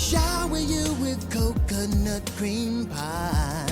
shower you with coconut cream pies.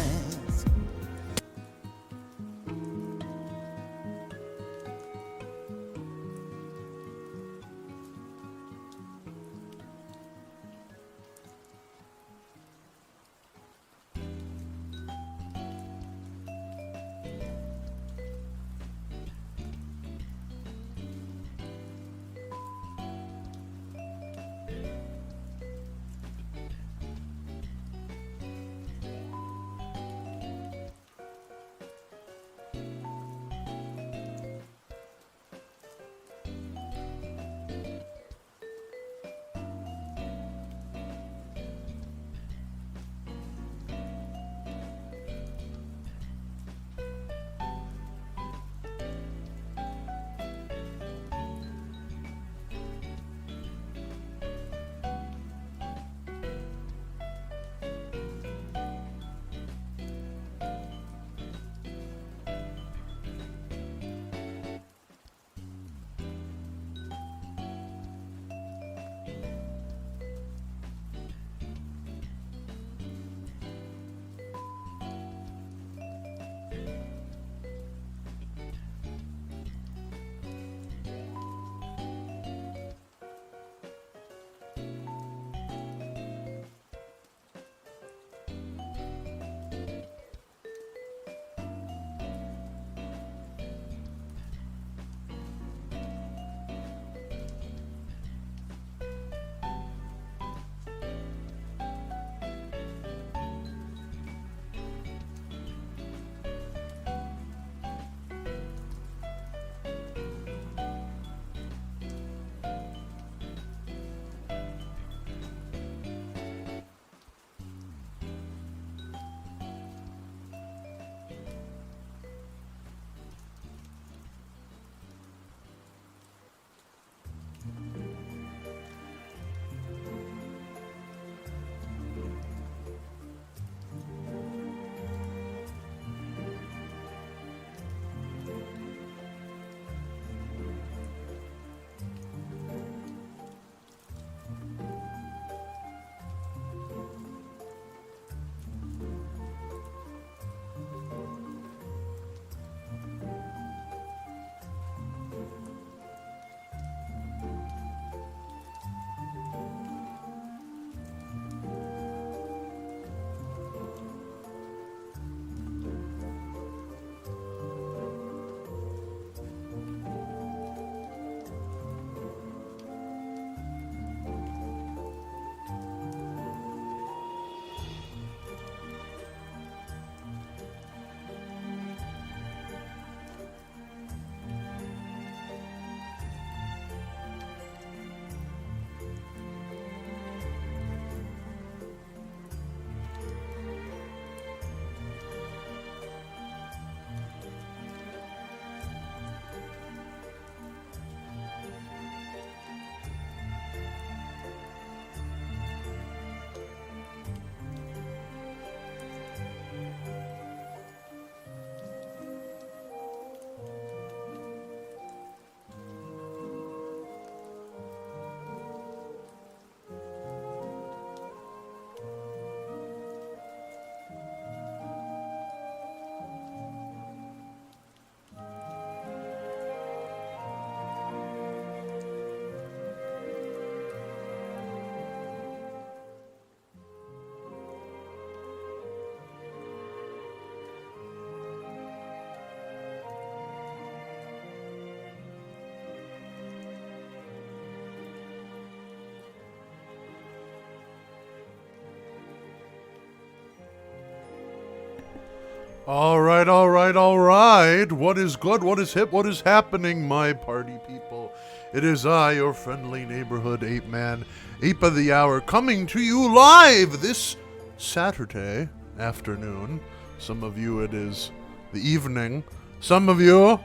All right, all right, all right. What is good? What is hip? What is happening, my party people? It is I, your friendly neighborhood ape man, ape of the hour, coming to you live this Saturday afternoon. Some of you it is the evening. Some of you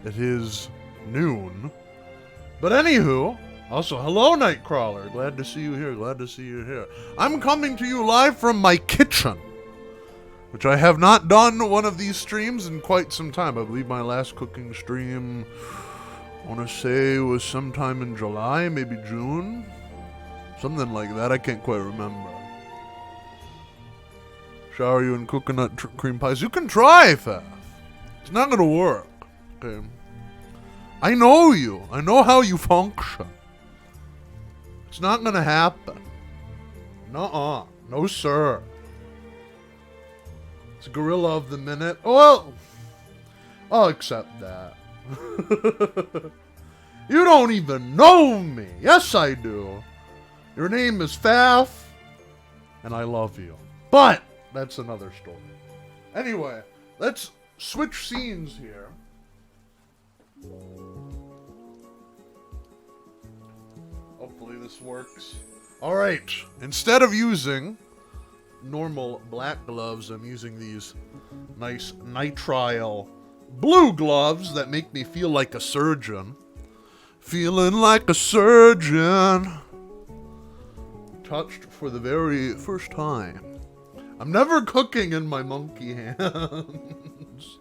it is noon. But anywho, also hello Nightcrawler. Glad to see you here. Glad to see you here. I'm coming to you live from my kitchen, which I have not done one of these streams in quite some time. I believe my last cooking stream, I want to say, was sometime in July, maybe June. Something like that. I can't quite remember. Shower you in coconut cream pies. You can try, Faf. It's not gonna work. Okay. I know you. I know how you function. It's not gonna happen. Nuh-uh. No, sir. It's Gorilla of the Minute. Well, I'll accept that. You don't even know me. Yes, I do. Your name is Faf, and I love you. But that's another story. Anyway, let's switch scenes here. Hopefully this works. Alright, instead of using normal black gloves, I'm using these nice nitrile blue gloves that make me feel like a surgeon. Feeling like a surgeon. Touched for the very first time. I'm never cooking in my monkey hands.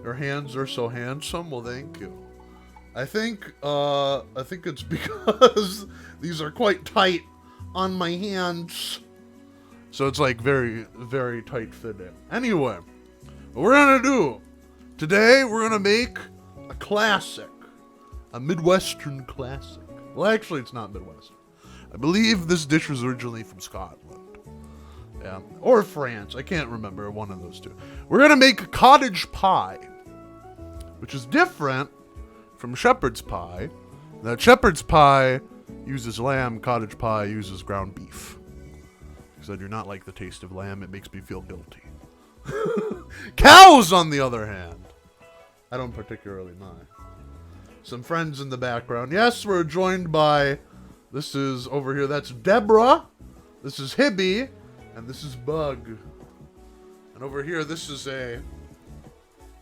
Your hands are so handsome. Well, thank you. I think it's because these are quite tight on my hands. So it's like very, very tight fitting. Anyway, what we're gonna do today, we're gonna make a classic, a Midwestern classic. Well, actually, it's not Midwestern. I believe this dish was originally from Scotland. Yeah, or France. I can't remember, one of those two. We're gonna make cottage pie, which is different from shepherd's pie. Now, shepherd's pie uses lamb, cottage pie uses ground beef. Because I do not like the taste of lamb, it makes me feel guilty. Cows, on the other hand, I don't particularly mind. Some friends in the background. Yes, we're joined by, this is over here, that's Deborah. This is Hibby. And this is Bug. And over here, this is a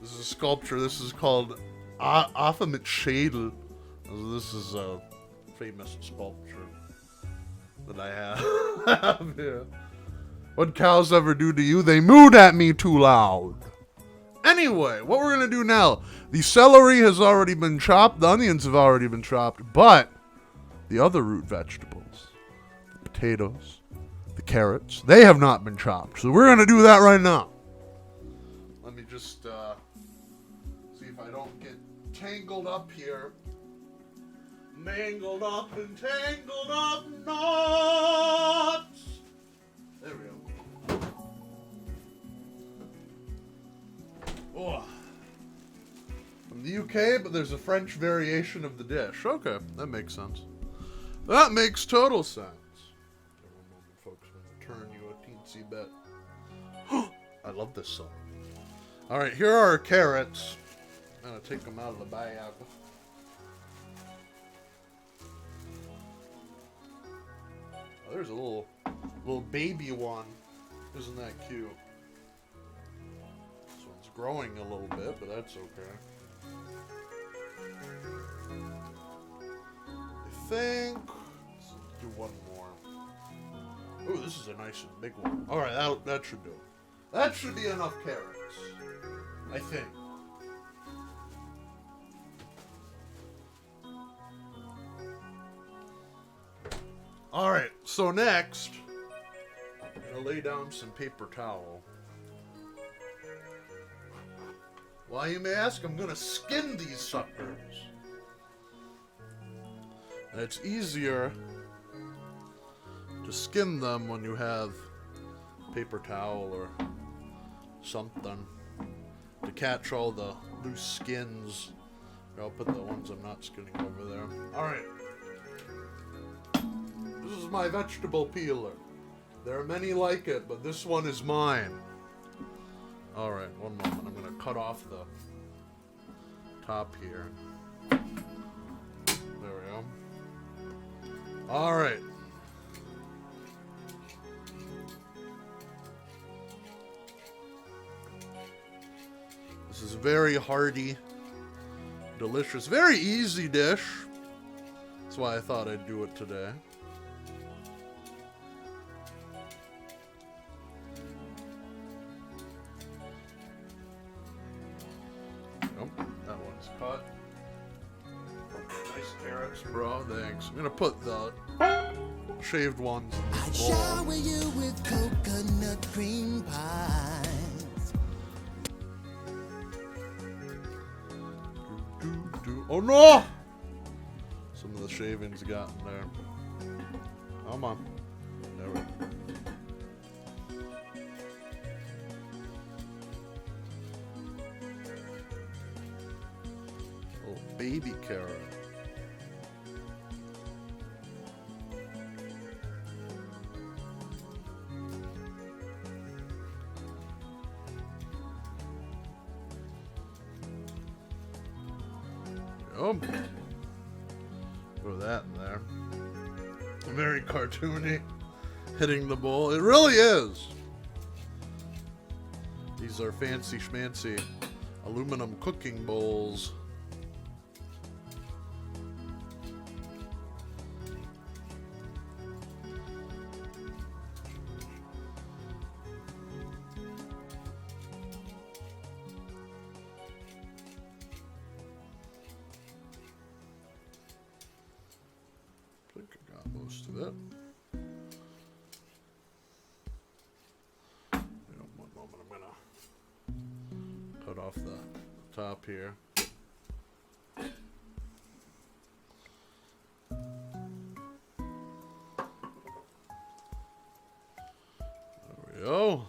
sculpture. This is called Afamit Schädel. This is a famous sculpture that I have here. What cows ever do to you? They mooed at me too loud. Anyway, what we're going to do now. The celery has already been chopped. The onions have already been chopped. But the other root vegetables, the potatoes, the carrots, they have not been chopped. So we're going to do that right now. Let me just see if I don't get tangled up here. Mangled up and tangled up knots. There we go. Oh. From the UK, but there's a French variation of the dish. Okay, that makes sense. That makes total sense. Turn you a teensy bit. I love this song. Alright, here are our carrots. I'm gonna take them out of the bag. Oh, there's a little baby one. Isn't that cute? This one's growing a little bit, but that's okay. I think let's do one more. Ooh, this is a nice and big one. Alright, that should do. That should be enough carrots. I think. Alright, so next, I'm going to lay down some paper towel. Why, you may ask, I'm going to skin these suckers. And it's easier to skin them when you have paper towel or something to catch all the loose skins. I'll put the ones I'm not skinning over there. Alright. This is my vegetable peeler. There are many like it, but this one is mine. Alright, one moment. I'm going to cut off the top here. There we go. Alright. This is a very hearty, delicious, very easy dish. That's why I thought I'd do it today. Oh, that one's cut. Nice carrot. Thanks, bro. Thanks. I'm gonna put the shaved ones in I'd this bowl. shower you with coconut cream pies. Oh no! Some of the shavings got in there. Come on. There we go. Oh, baby carrot. Oh, throw that in there. Very cartoony, hitting the bowl. It really is. These are fancy schmancy aluminum cooking bowls. I think I got most of it. One moment, I'm gonna cut off the top here. There we go.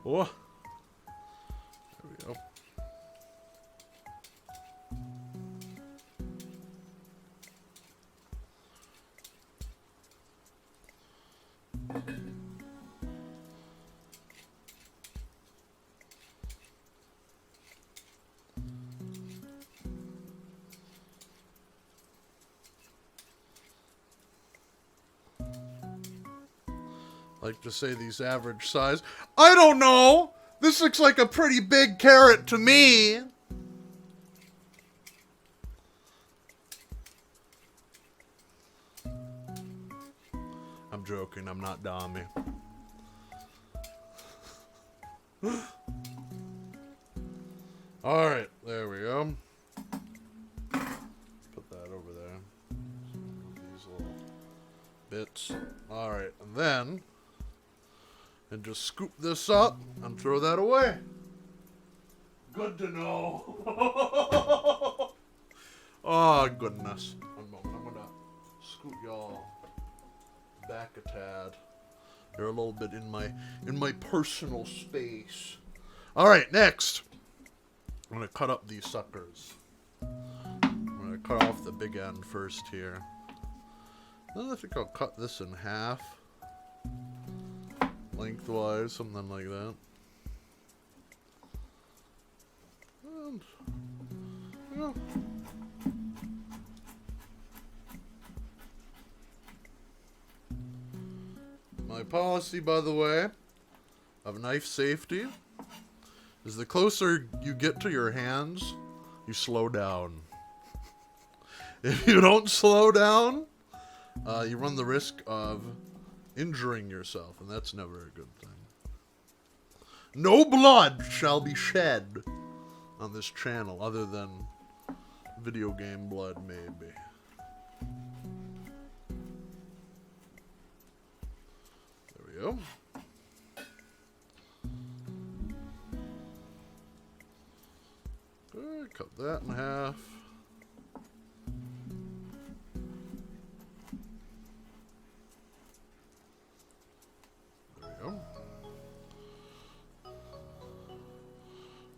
Oh, there we go. Like to say these average size. I don't know. This looks like a pretty big carrot to me. I'm joking. I'm not Dami. All right, there we go. Put that over there. These little bits. All right, and then. And just scoop this up and throw that away. Good to know. Oh, goodness. One moment. I'm going to scoot y'all back a tad. You're a little bit in my personal space. All right, next. I'm going to cut up these suckers. I'm going to cut off the big end first here. Then I think I'll cut this in half. Lengthwise, something like that. And, yeah. My policy, by the way, of knife safety is the closer you get to your hands, you slow down. If you don't slow down, you run the risk of injuring yourself, and that's never a good thing. No blood shall be shed on this channel, other than video game blood, maybe. There we go. Okay, cut that in half.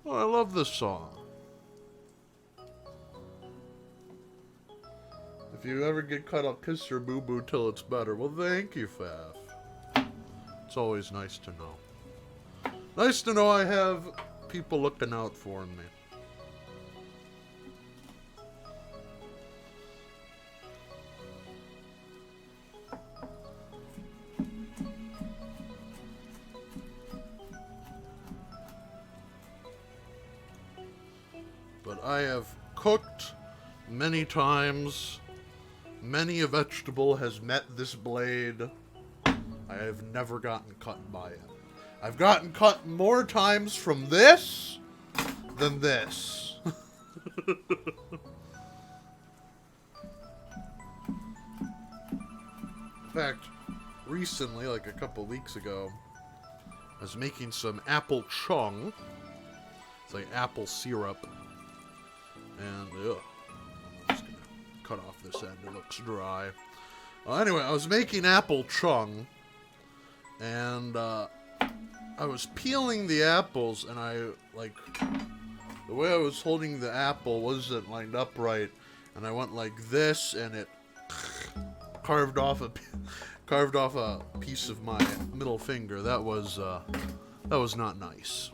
Oh, I love this song. If you ever get cut, I'll kiss your boo-boo till it's better. Well, thank you, Faf. It's always nice to know. Nice to know I have people looking out for me. But I have cooked many times. Many a vegetable has met this blade. I have never gotten cut by it. I've gotten cut more times from this than this. In fact, recently, like a couple weeks ago, I was making some apple chung. It's like apple syrup. And, I'm just gonna cut off this end. It looks dry. Anyway, I was making apple chung. And, I was peeling the apples, and the way I was holding the apple wasn't lined up right. And I went like this, and it carved off a piece of my middle finger. That was not nice.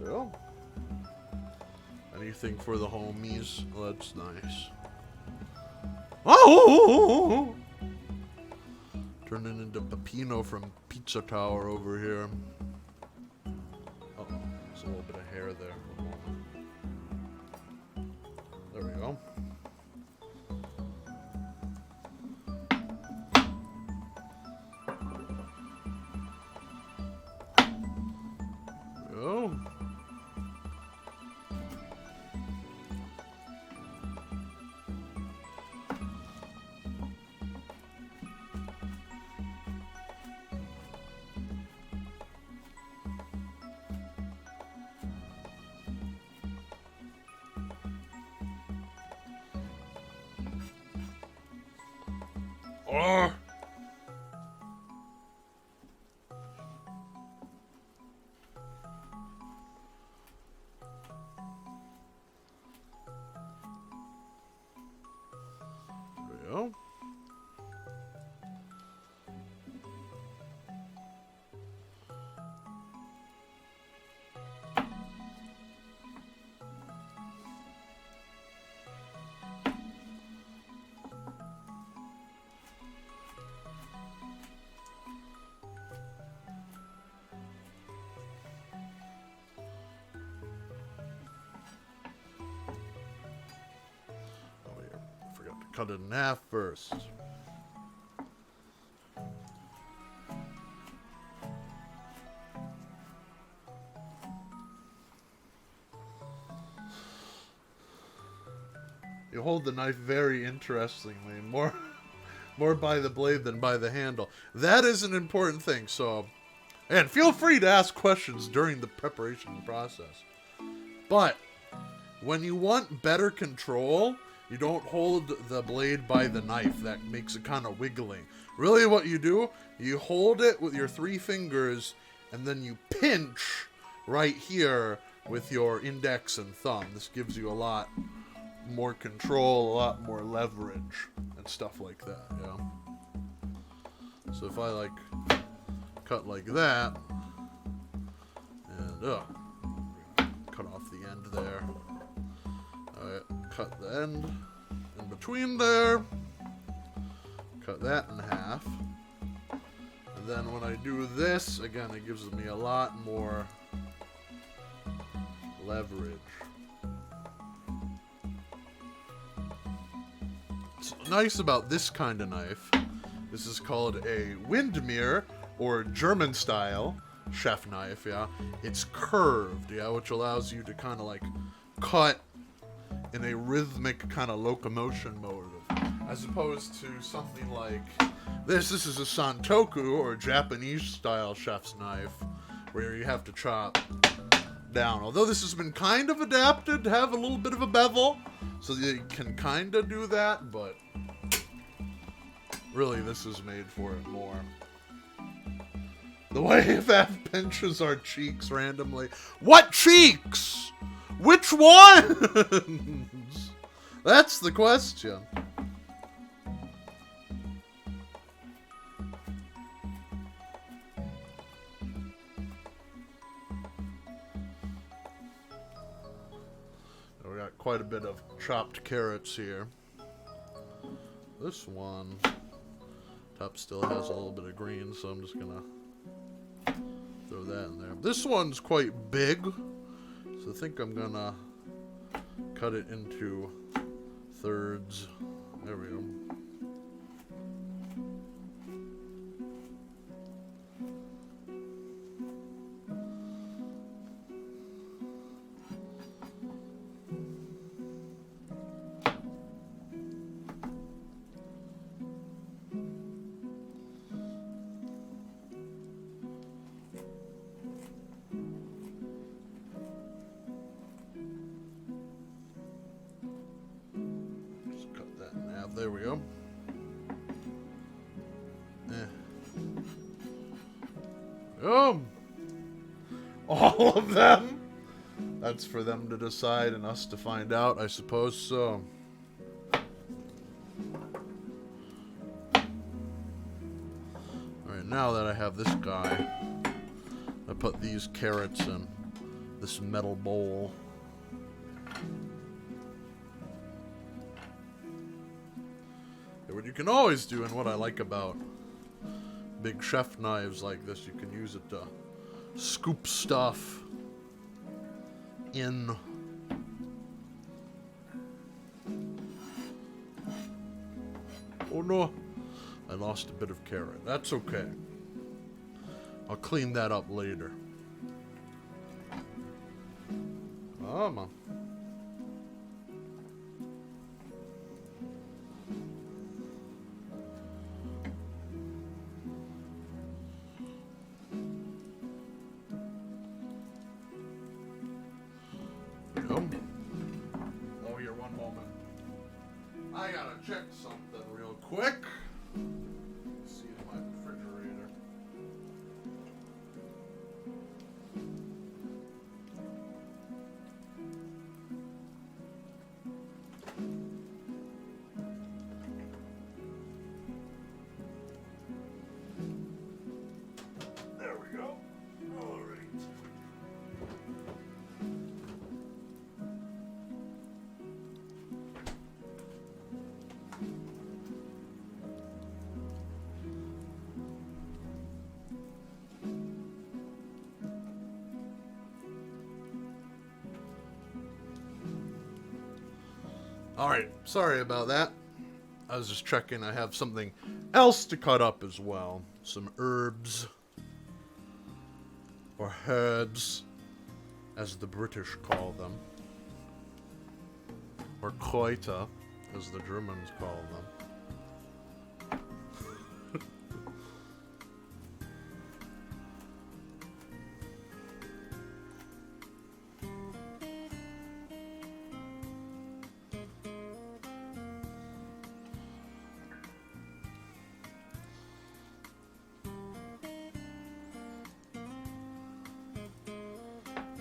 Well, anything for the homies. Well, that's nice. Oh! Turning into Peppino from Pizza Tower over here. Uh-oh, there's a little bit of hair there. There we go. Oh. Oh. There we go. Cut it in half first. You hold the knife very interestingly, more by the blade than by the handle. That is an important thing. So, and feel free to ask questions during the preparation process. But when you want better control, you don't hold the blade by the knife. That makes it kind of wiggling. Really what you do, you hold it with your 3 fingers, and then you pinch right here with your index and thumb. This gives you a lot more control, a lot more leverage, and stuff like that, yeah. So if I, cut like that, and, cut off the end there. Cut the end in between there, cut that in half, and then when I do this, again, it gives me a lot more leverage. What's nice about this kind of knife, this is called a Windmere, or German style chef knife, yeah. It's curved, yeah, which allows you to kind of cut in a rhythmic kind of locomotion mode, as opposed to something like this. This is a Santoku, or Japanese style chef's knife, where you have to chop down. Although this has been kind of adapted to have a little bit of a bevel, so that you can kind of do that, but really this is made for it more. The way that pinches our cheeks randomly. What cheeks? Which ones? That's the question. We got quite quite a bit of chopped carrots here. This one, top still has a little bit of green, so I'm just gonna throw that in there. This one's quite big, so I think I'm gonna cut it into thirds. There we go. There we go. All of them? That's for them to decide and us to find out, I suppose so. Alright, now that I have this guy, I put these carrots in this metal bowl. What you can always do, and what I like about big chef knives like this, you can use it to scoop stuff in. Oh no, I lost a bit of carrot. That's okay. I'll clean that up later. Come on. Oh, here, one moment. I gotta check something real quick. Let's see in my refrigerator. There we go. All right. Alright, sorry about that. I was just checking I have something else to cut up as well. Some herbs. Or herbs, as the British call them. Or Kräuter, as the Germans call them.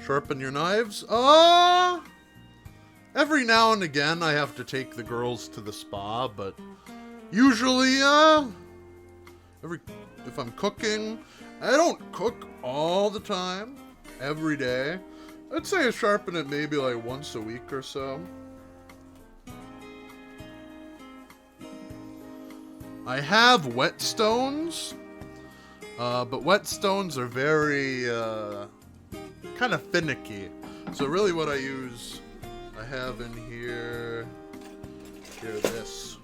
Sharpen your knives. Every now and again I have to take the girls to the spa, but usually, if I'm cooking, I don't cook all the time, every day. I'd say I sharpen it maybe like once a week or so. I have whetstones, but whetstones are very, kind of finicky. So really what I use, I have in here this.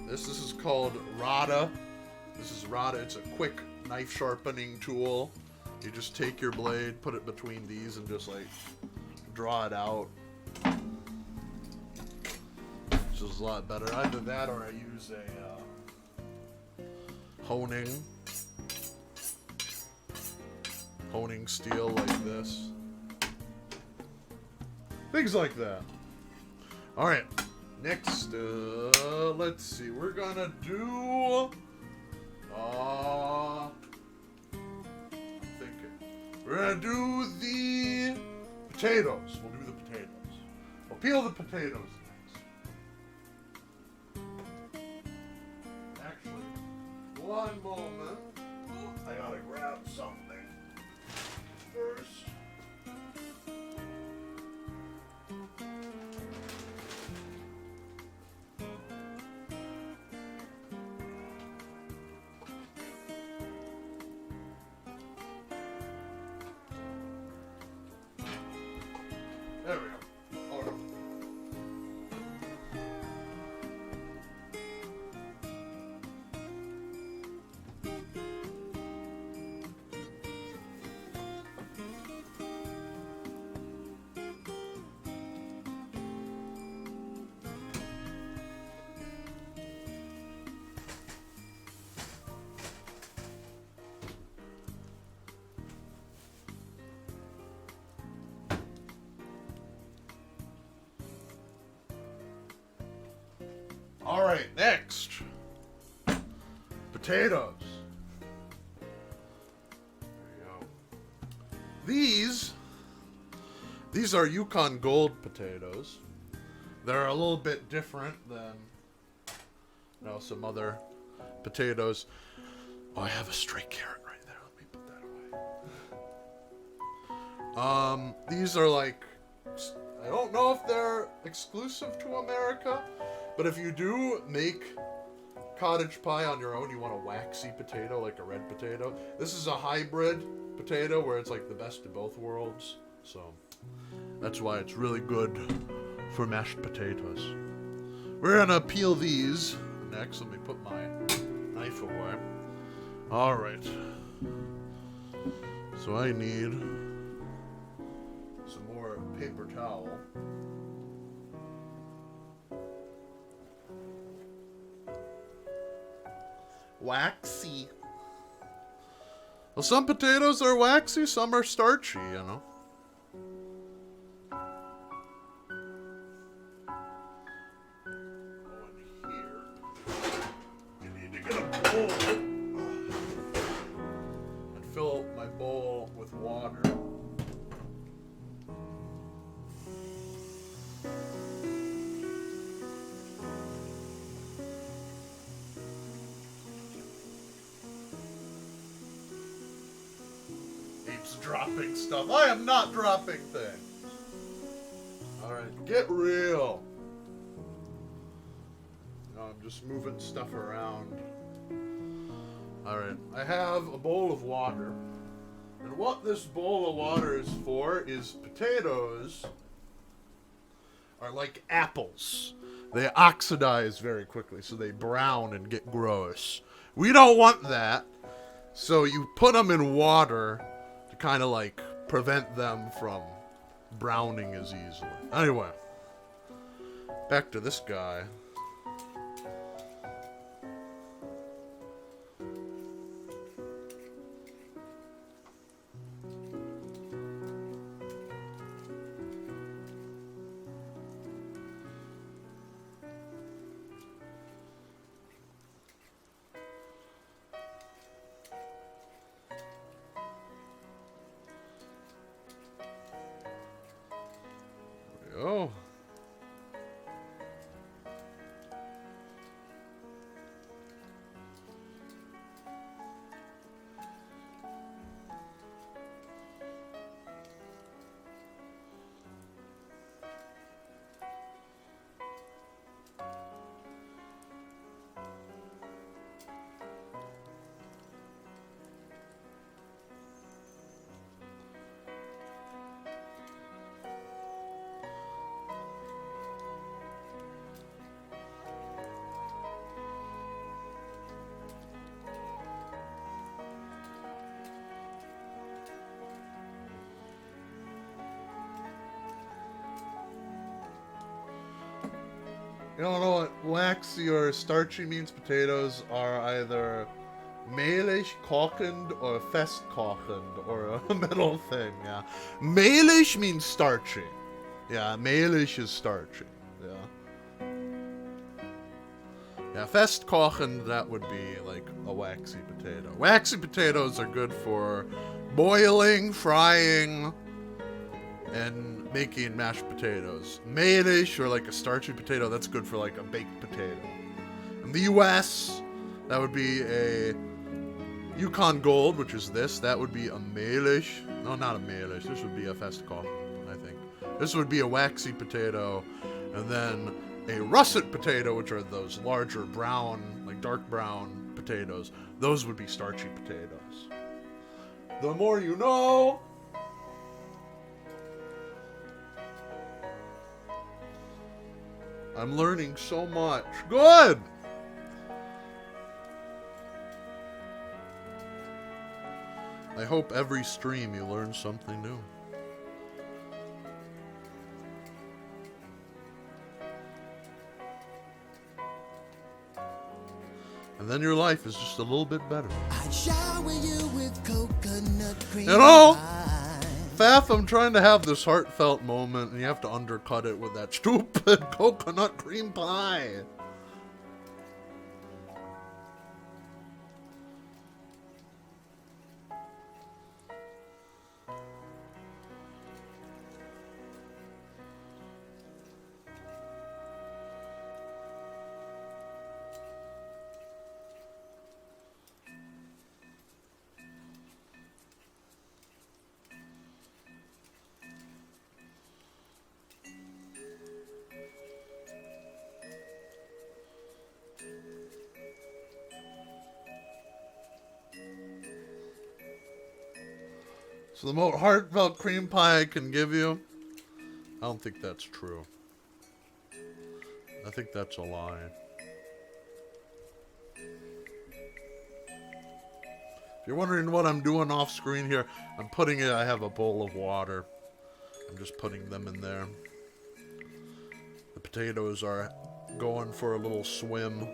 This is called Rada. This is Rada. It's a quick knife sharpening tool. You just take your blade, put it between these, and just like draw it out. Which is a lot better. Either that or I use a honing steel like this. Things like that. Alright, next, let's see, we're gonna do, I'm thinking, we're gonna do the potatoes. We'll do the potatoes. We'll peel the potatoes next. Actually, one moment. I gotta grab something first. All right, next. Potatoes. There you go. These are Yukon Gold potatoes. They're a little bit different than, you know, some other potatoes. Oh, I have a stray carrot right there. Let me put that away. These are like, I don't know if they're exclusive to America, but if you do make cottage pie on your own, you want a waxy potato, like a red potato. This is a hybrid potato where it's like the best of both worlds. So that's why it's really good for mashed potatoes. We're gonna peel these next. Let me put my knife away. All right. So I need some more paper towel. Waxy. Well, some potatoes are waxy, some are starchy, you know. Fill my bowl with water. Keeps dropping stuff. I am not dropping things. Alright, get real. No, I'm just moving stuff around. Alright, I have a bowl of water. And what this bowl of water is for is potatoes are like apples. They oxidize very quickly, so they brown and get gross. We don't want that, so you put them in water to kind of like prevent them from browning as easily. Anyway, back to this guy. Oh. You don't know what waxy or starchy means? Potatoes are either mehlig kochend or fest kochend, or a middle thing, yeah. Mehlig means starchy. Yeah, mehlig is starchy, yeah. Yeah, fest kochend, that would be like a waxy potato. Waxy potatoes are good for boiling, frying, and making mashed potatoes. Mehlig, or like a starchy potato, that's good for like a baked potato. In the US, that would be a Yukon Gold, which is this. That would be a mehlig. No, not a mehlig. This would be a festkochen, I think. This would be a waxy potato. And then a russet potato, which are those larger brown, like dark brown potatoes. Those would be starchy potatoes. The more you know. I'm learning so much. Good! I hope every stream you learn something new. And then your life is just a little bit better. I shower you with coconut cream. You know, pie. Faf, I'm trying to have this heartfelt moment, and you have to undercut it with that stupid coconut cream pie. the most heartfelt cream pie I can give you. I don't think that's true. I think that's a lie. If you're wondering what I'm doing off screen here, I have a bowl of water. I'm just putting them in there. The potatoes are going for a little swim.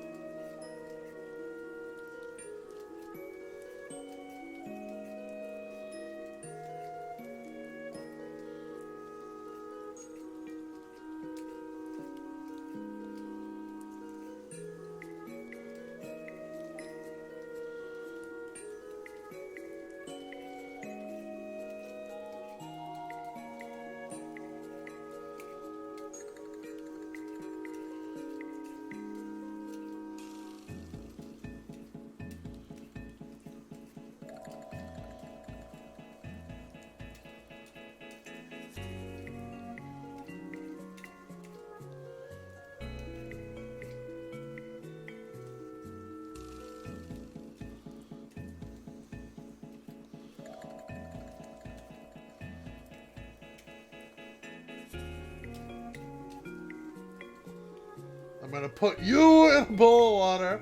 I'm gonna put you in a bowl of water.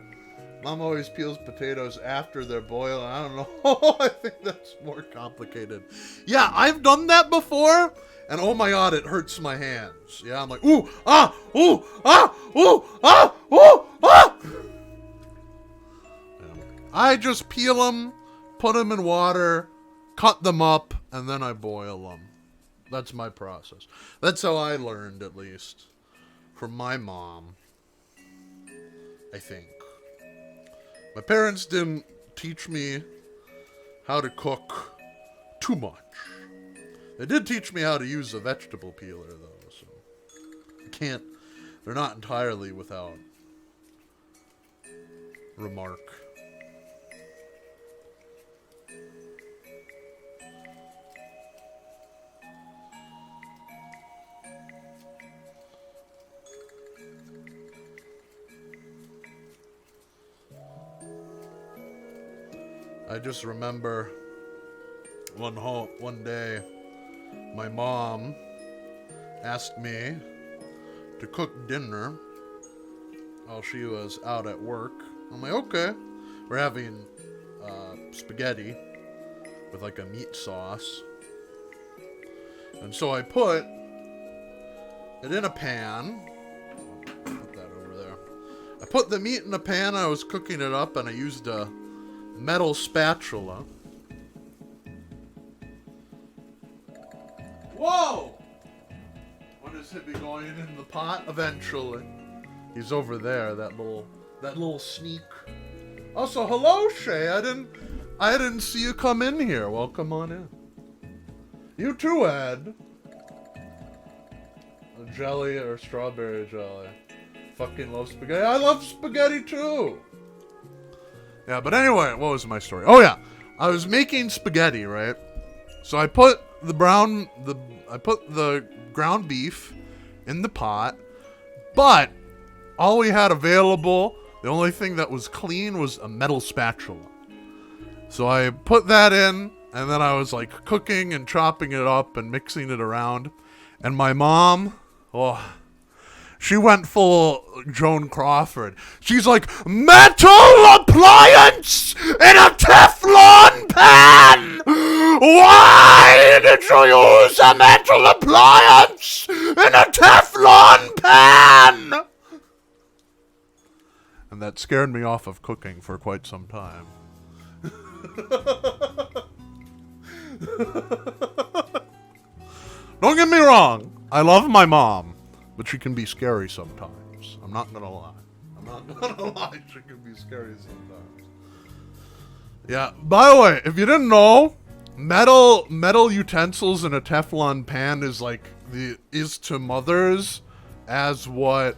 Mom always peels potatoes after they're boiled. I don't know. I think that's more complicated. Yeah, I've done that before, and oh my god, it hurts my hands. Yeah, I'm like, ooh, ah, ooh, ah, ooh, ah, ooh, ah. Yeah. I just peel them, put them in water, cut them up, and then I boil them. That's my process. That's how I learned, at least, from my mom. I think. My parents didn't teach me how to cook too much. They did teach me how to use a vegetable peeler, though, so they're not entirely without remark. I just remember one day, my mom asked me to cook dinner while she was out at work. I'm like, okay. We're having spaghetti with like a meat sauce. And so I put it in a pan. Put that over there. I put the meat in a pan. I was cooking it up, and I used a metal spatula. Whoa! When is Hippie going in the pot? Eventually. He's over there, that little sneak. Also, hello, Shay. I didn't see you come in here. Welcome on in. You too, Ed. A jelly or strawberry jelly. Fucking love spaghetti. I love spaghetti too. Yeah, but anyway, what was my story? Oh yeah, I was making spaghetti, right? So I put the ground beef in the pot, but all we had available, the only thing that was clean was a metal spatula. So I put that in, and then I was like cooking and chopping it up and mixing it around. And my mom, she went full Joan Crawford. She's like, metal appliance in a Teflon pan! Why did you use a metal appliance in a Teflon pan? And that scared me off of cooking for quite some time. Don't get me wrong. I love my mom. But she can be scary sometimes. I'm not gonna lie. She can be scary sometimes. Yeah. By the way, if you didn't know, metal utensils in a Teflon pan is to mothers as what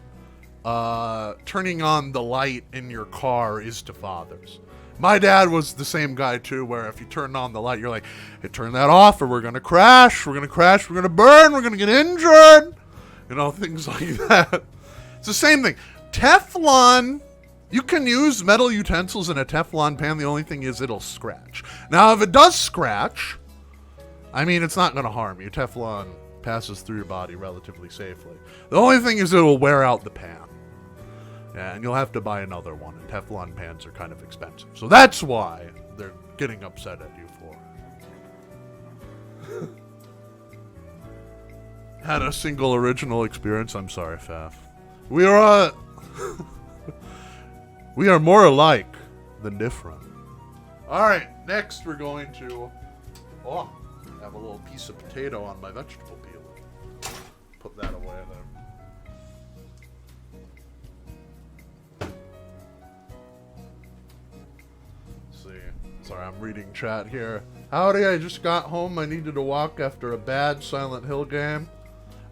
turning on the light in your car is to fathers. My dad was the same guy too, where if you turn on the light, you're like, hey, turn that off or we're gonna crash, we're gonna burn, we're gonna get injured. You know, things like that. It's the same thing. Teflon, you can use metal utensils in a Teflon pan. The only thing is it'll scratch. Now, if it does scratch, I mean, it's not going to harm you. Teflon passes through your body relatively safely. The only thing is it'll wear out the pan. Yeah, and you'll have to buy another one, and Teflon pans are kind of expensive. So that's why they're getting upset at you for. Had a single original experience. I'm sorry, Faf. We are we are more alike than different. Alright, next we're going to have a little piece of potato on my vegetable peeler. Put that away there. Sorry, I'm reading chat here. Howdy, I just got home. I needed to walk after a bad Silent Hill game.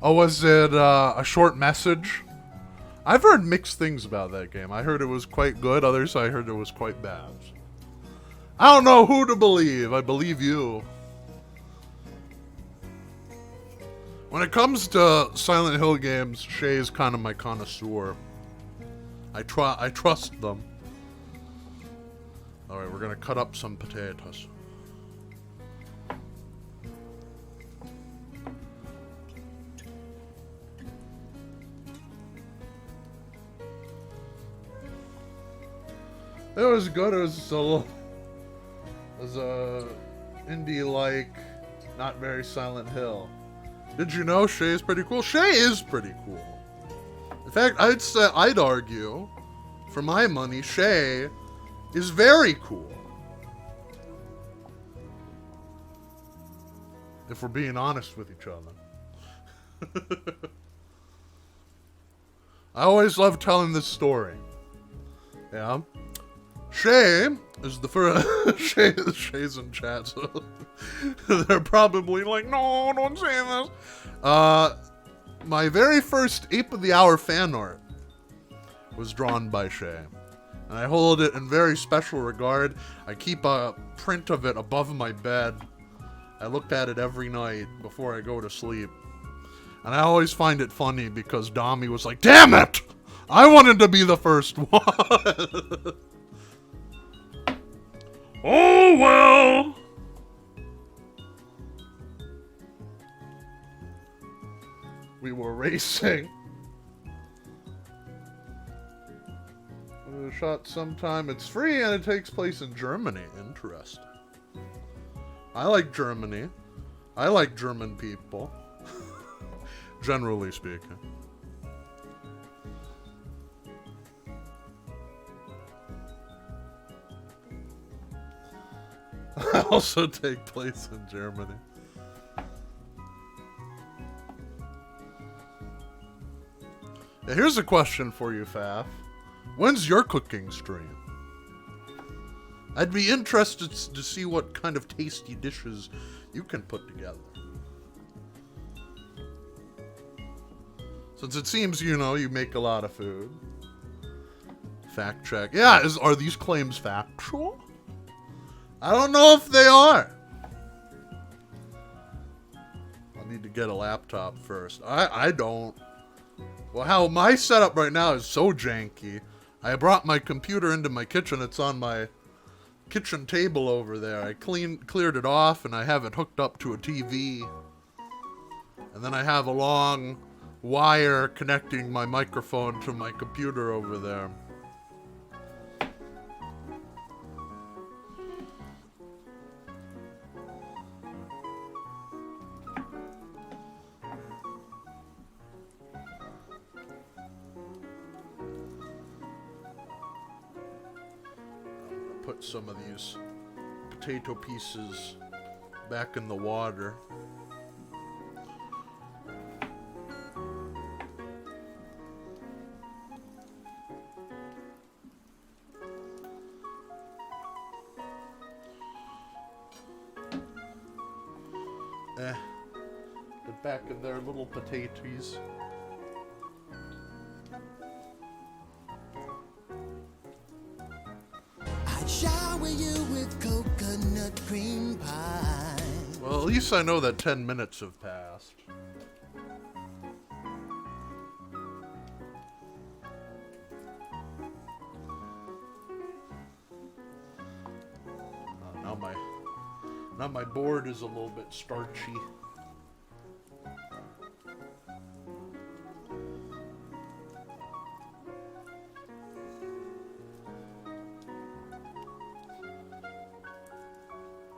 Oh, was it a short message? I've heard mixed things about that game. I heard it was quite good. Others, I heard it was quite bad. I don't know who to believe. I believe you. When it comes to Silent Hill games, Shay's kind of my connoisseur. I trust them. Alright, we're gonna cut up some potatoes. It was good. It was a indie-like, not very Silent Hill. Did you know Shay is pretty cool? Shay is pretty cool. In fact, I'd argue, for my money, Shay is very cool. If we're being honest with each other. I always love telling this story. Yeah. Shay is the first. Shay's in chat, so they're probably like, no, don't say this. My very first Ape of the Hour fan art was drawn by Shay. And I hold it in very special regard. I keep a print of it above my bed. I look at it every night before I go to sleep. And I always find it funny because Dami was like, damn it! I wanted to be the first one! Oh, well! We were racing. Shot sometime. It's free and it takes place in Germany. Interesting. I like Germany. I like German people. Generally speaking. I also take place in Germany. Now, here's a question for you, Faf. When's your cooking stream? I'd be interested to see what kind of tasty dishes you can put together. Since it seems, you make a lot of food. Fact check. Yeah, are these claims factual? I don't know if they are. I'll need to get a laptop first. I don't. Well, how my setup right now is so janky. I brought my computer into my kitchen. It's on my kitchen table over there. I cleared it off and I have it hooked up to a TV. And then I have a long wire connecting my microphone to my computer over there. Put some of these potato pieces back in the water. Get back in their little potatoes. Shower you with coconut cream pie. Well, at least I know that 10 minutes have passed. Now Now my board is a little bit starchy.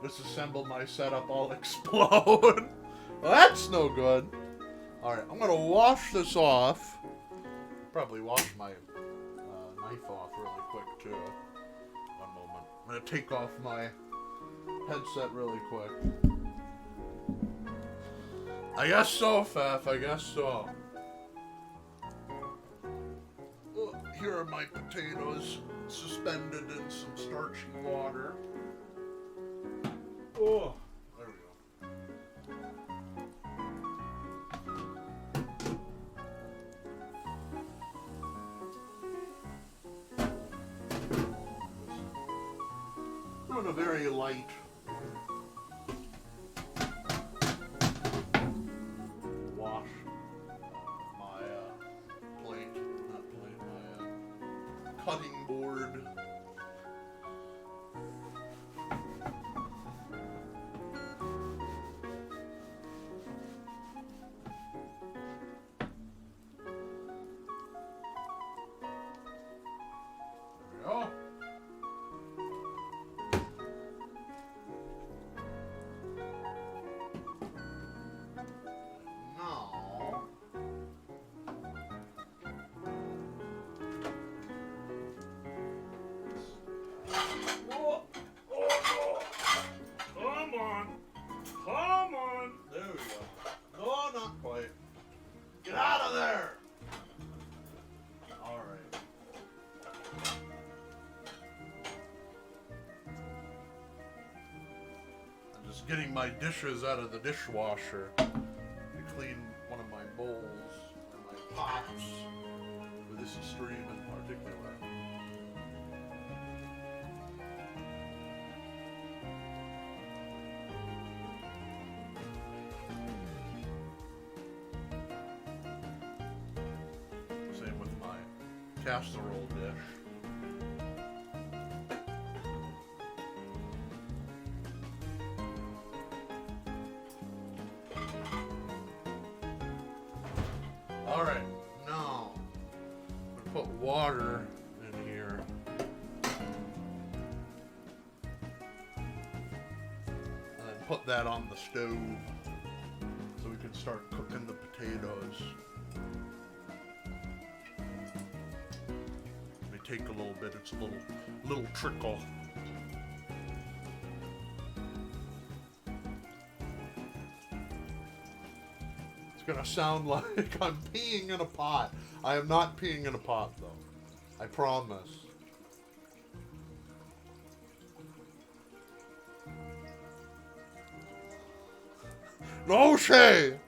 Disassemble my setup, I'll explode. Well, that's no good. Alright, I'm gonna wash this off. Probably wash my knife off really quick too. One moment. I'm gonna take off my headset really quick. I guess so, Pfaff, I guess so. Oh, here are my potatoes suspended in some starchy water. Oh, there we go. Doing a very light wash. My plate, not plate, my cutting board. Getting my dishes out of the dishwasher to clean one of my bowls and my pots with this stream in particular. Same with my casserole dish. Alright, now I'm gonna put water in here. And then put that on the stove so we can start cooking the potatoes. It may take a little bit, it's a little trickle. It's gonna sound like I'm peeing in a pot. I am not peeing in a pot, though. I promise. No, Shay!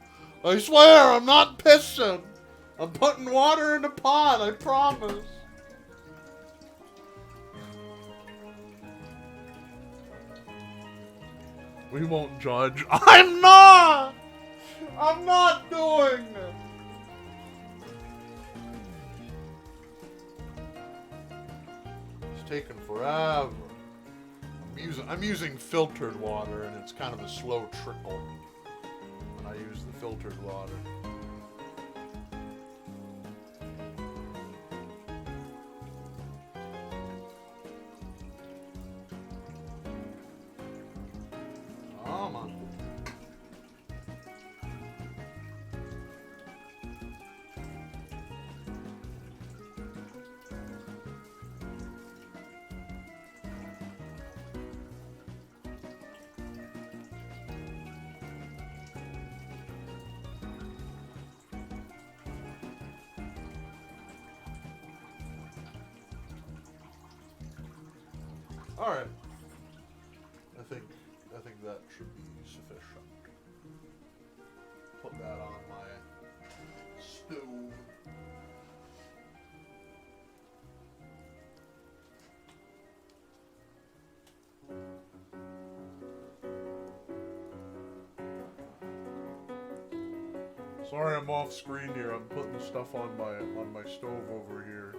I swear, I'm not pissing! I'm putting water in a pot, I promise. We won't judge. I'm not! I'm not doing it! It's taking forever. I'm using filtered water, and it's kind of a slow trickle when I use the filtered water. Come on. All right. I think that should be sufficient. Put that on my stove. Sorry, I'm off screen here. I'm putting stuff on my stove over here.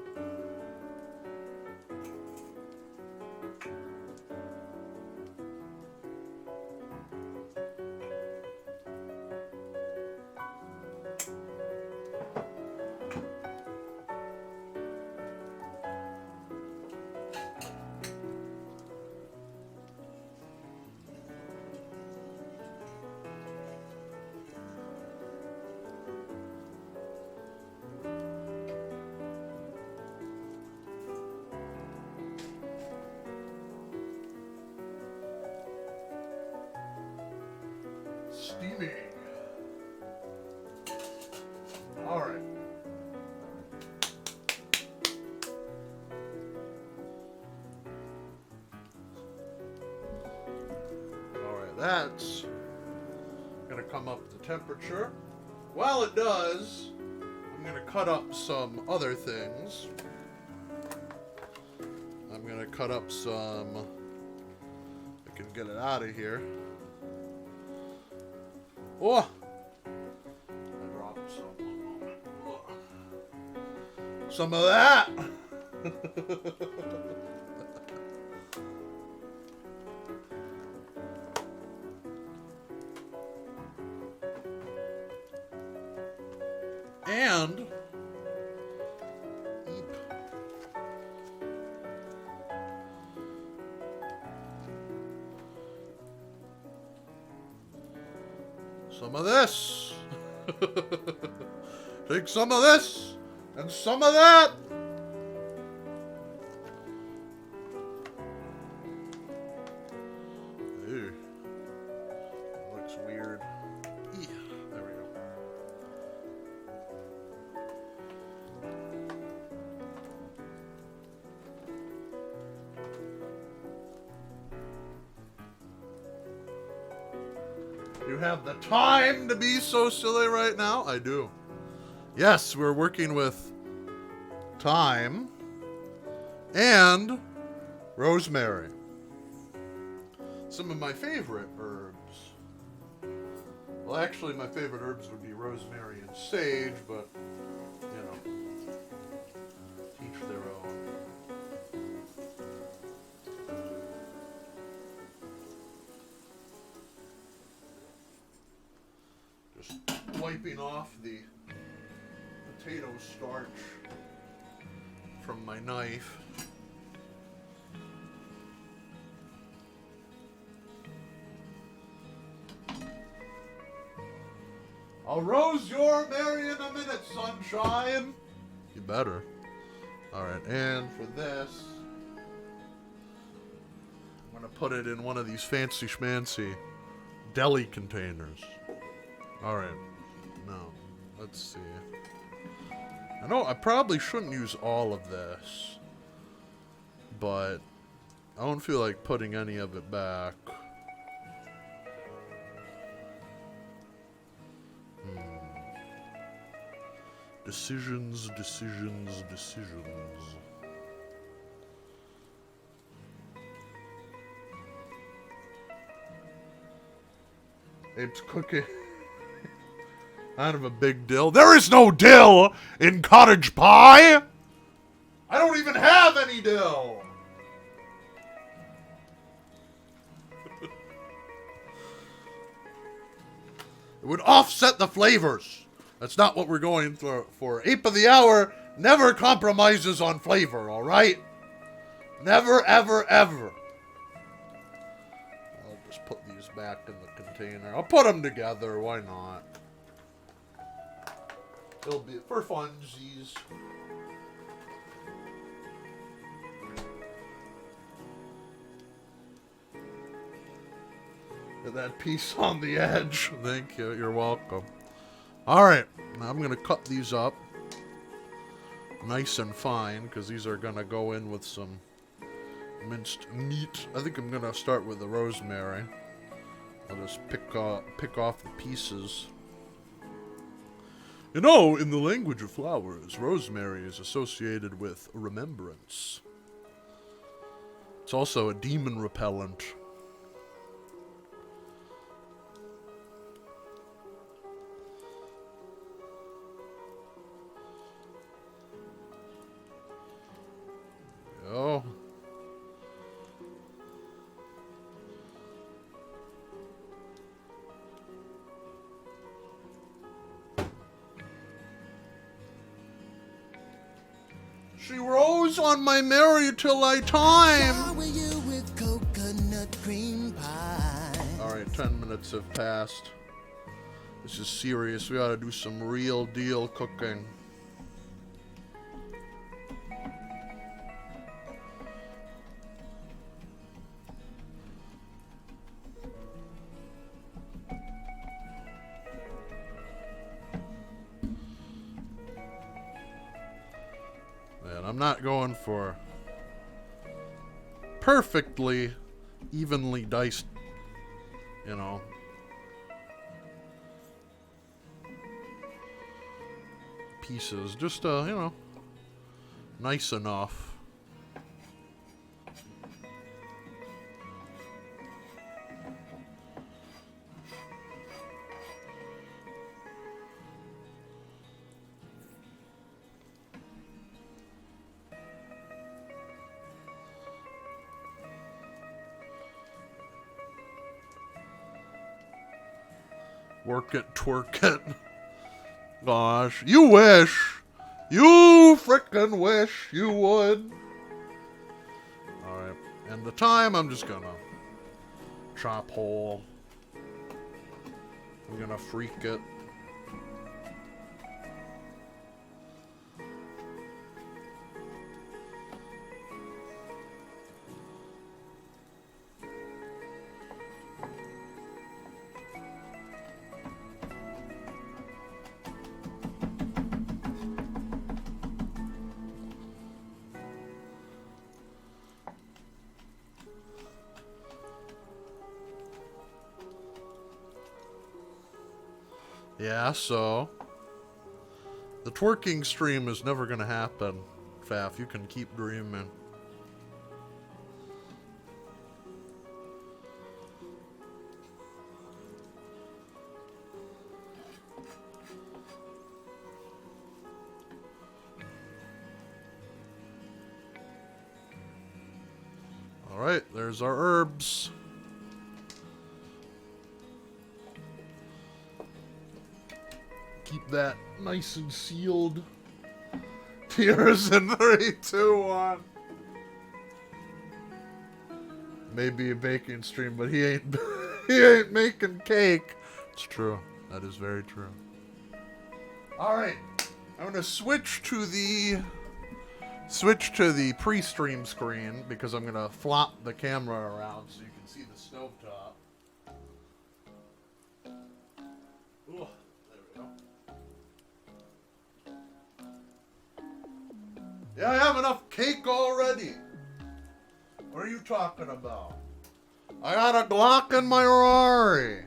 steaming. All right. All right, that's gonna come up the temperature. While it does, I'm gonna cut up some other things. I'm gonna cut up some. I can get it out of here. Oh! I dropped some. Oh. Some of that! And some of this. Take some of this and some of that. Ew. Looks weird. Yeah, there we go. You have the time to be so silly right now? I do. Yes, we're working with thyme and rosemary. Some of my favorite herbs. Well, actually, my favorite herbs would be rosemary and sage, but, you know, each their own. Just wiping off the potato starch from my knife. I'll rose your Mary in a minute, sunshine. You better. All right, and for this, I'm gonna put it in one of these fancy schmancy deli containers. All right, now let's see. I know I probably shouldn't use all of this, but I don't feel like putting any of it back. Decisions. It's cooking. Out of a big dill. There is no dill in Cottage Pie! I don't even have any dill! It would offset the flavors. That's not what we're going for. Ape of the Hour never compromises on flavor, alright? Never, ever, ever. I'll just put these back in the container. I'll put them together, why not? It'll be for funsies. Get that piece on the edge. Thank you, you're welcome. Alright, now I'm going to cut these up nice and fine, because these are going to go in with some minced meat. I think I'm going to start with the rosemary. I'll just pick off the pieces. You know, in the language of flowers, rosemary is associated with remembrance. It's also a demon repellent. Oh. She rose on my Mary till I time. Shower you with coconut cream pie. Alright, 10 minutes have passed. This is serious. We ought to do some real deal cooking. not going for perfectly evenly diced, you know, pieces. Just, you know, nice enough. Work it, twerk it. Gosh, you wish. You frickin' wish you would. Alright, and the time I'm just gonna chop whole. I'm gonna freak it. Yeah, so the twerking stream is never gonna happen, Faf. You can keep dreaming. Alright, there's our herbs. Keep that nice and sealed. Tears in 3, 2, 1. Maybe a baking stream, but he ain't he ain't making cake. It's true. That is very true. Alright. I'm gonna switch to the pre-stream screen because I'm gonna flop the camera around so you can see the stovetop. Ooh, there we go. Yeah, I have enough cake already. What are you talking about? I got a Glock in my Rari.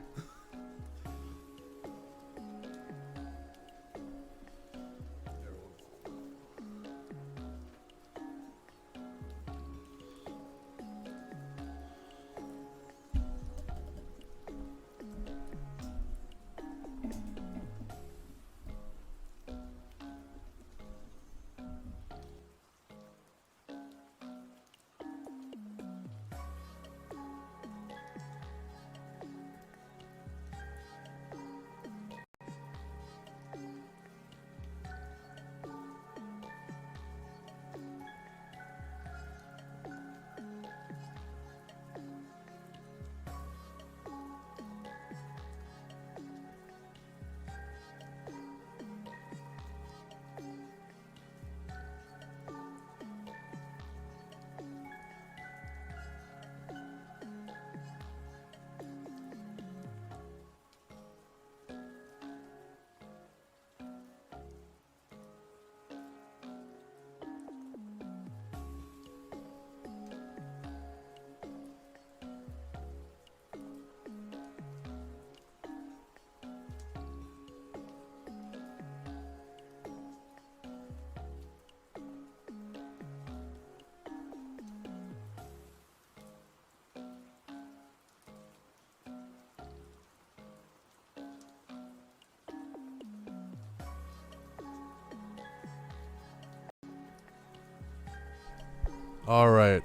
All right.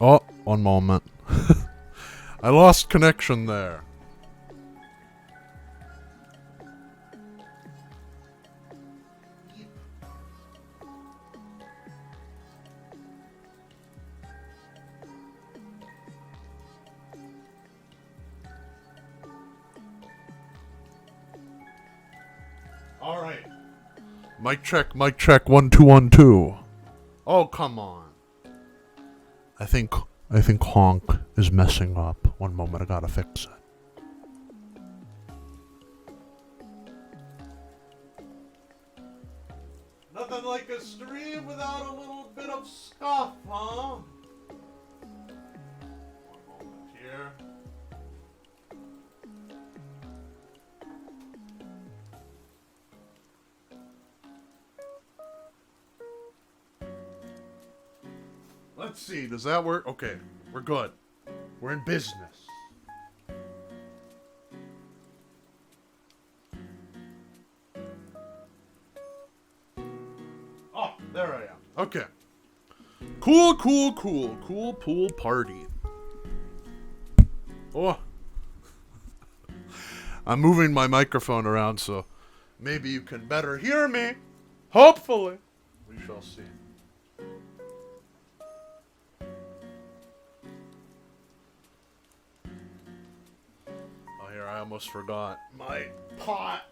Oh, one moment. I lost connection there. All right. Mic check, 1 2 1 2. Oh, come on. I think Honk is messing up. One moment, I gotta fix it. Nothing like a stream without a little bit of scuff, huh? One moment here. Let's see, does that work? Okay, we're good. We're in business. Oh, there I am. Okay. Cool pool party. Oh. I'm moving my microphone around so maybe you can better hear me. Hopefully. We shall see. Oh, here, I almost forgot my pot.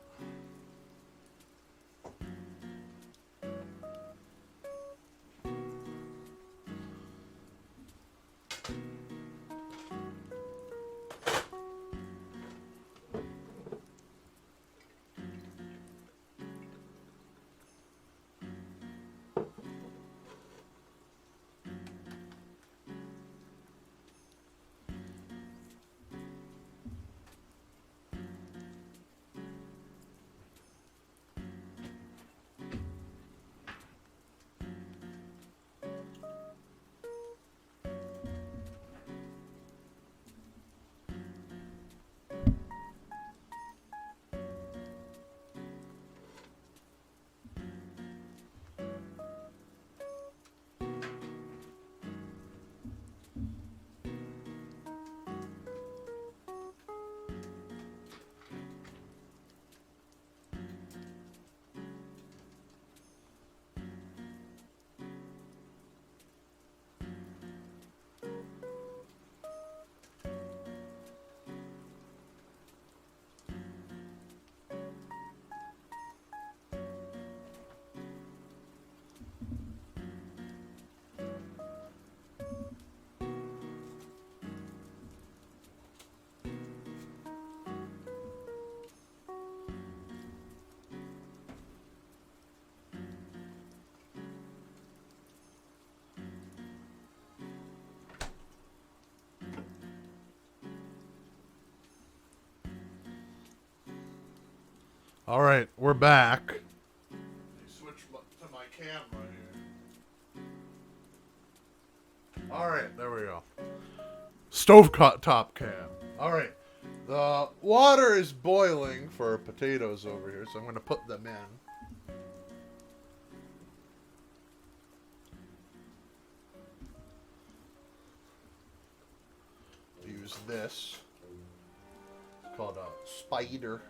All right, we're back. Let me switch to my camera here. All right, there we go. Stovetop cam. All right, the water is boiling for potatoes over here, so I'm going to put them in. Use this. It's called a spider.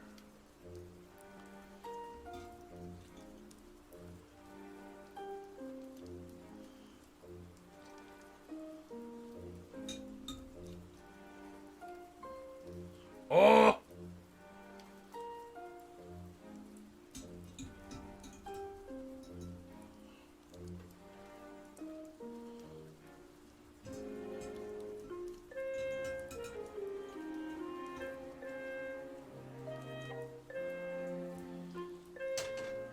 Oh!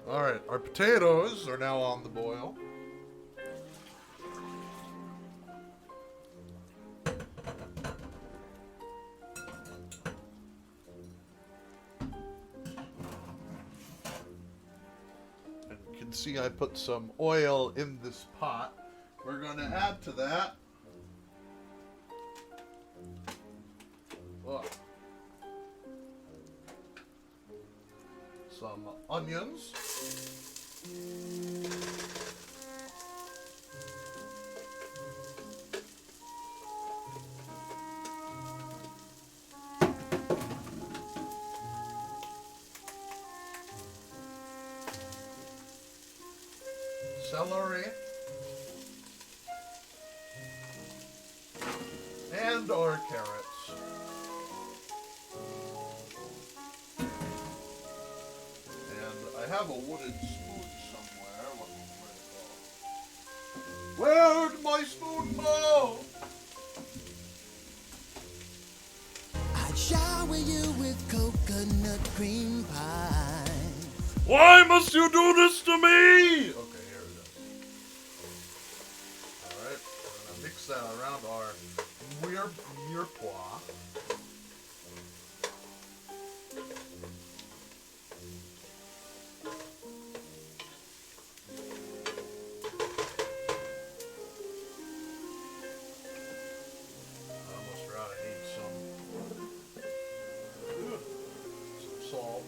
Alright, our potatoes are now on the boil. And you can see I put some oil in this pot. We're going to add to that some onions. Celery. And or carrots. I have a wooden spoon somewhere. Where'd my spoon go? I'd shower you with coconut cream pie. Why must you do this to me? Okay, here it is. mix that around our mirepoix. Almost forgot I need some salt.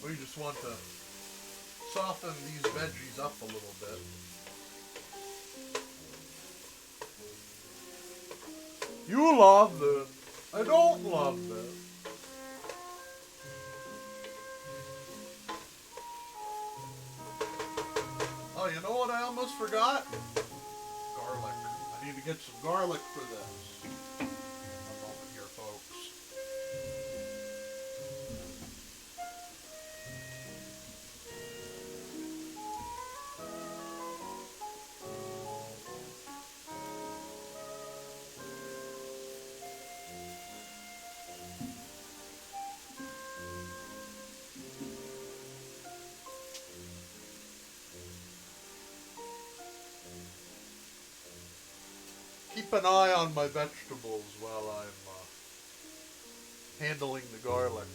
We just want to soften these veggies up a little bit. You love this. I don't love this. Oh, you know what I almost forgot? Garlic. I need to get some garlic for this. A moment here, folks. Keep an eye on my vegetables while I'm handling the garlic.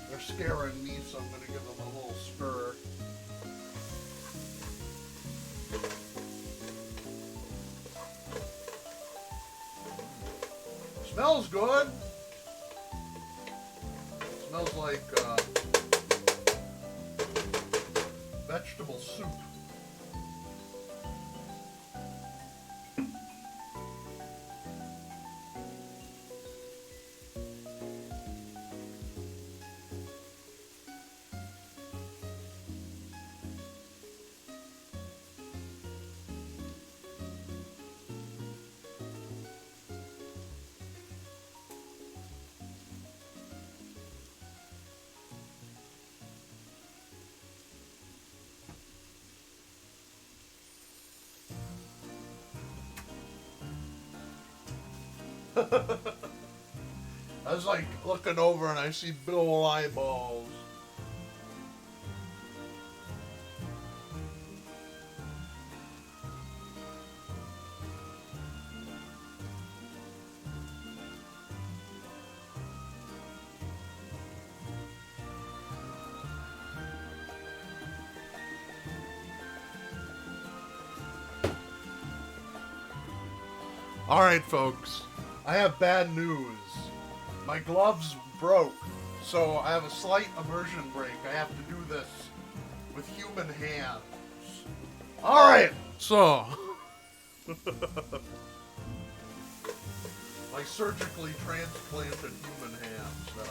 They're scaring me, so I'm going to give them a little stir. Smells good. Smells like vegetable soup. I was like looking over and I see big ol' eyeballs. All right, folks, I have bad news. My gloves broke, so I have a slight immersion break. I have to do this with human hands. All right, so my surgically transplanted human hands that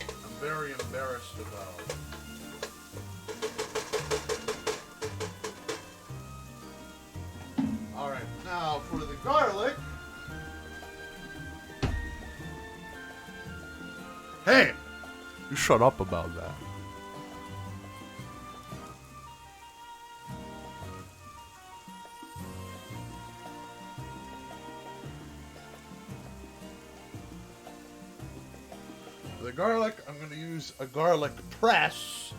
I'm very embarrassed about. All right, now for the garlic. Hey, you shut up about that. For the garlic, I'm going to use a garlic press.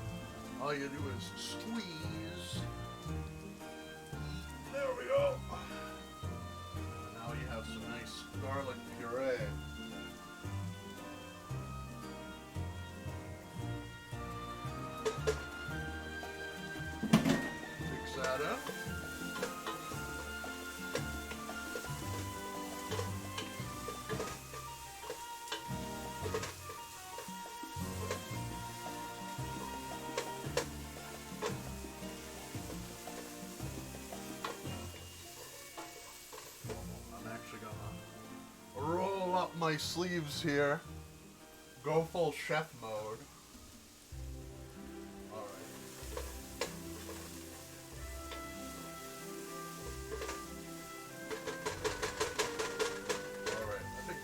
All you do is squeeze. There we go. Now you have some nice garlic puree. Mix that up. Roll up my sleeves here. Go full chef mode. Alright. Alright, I think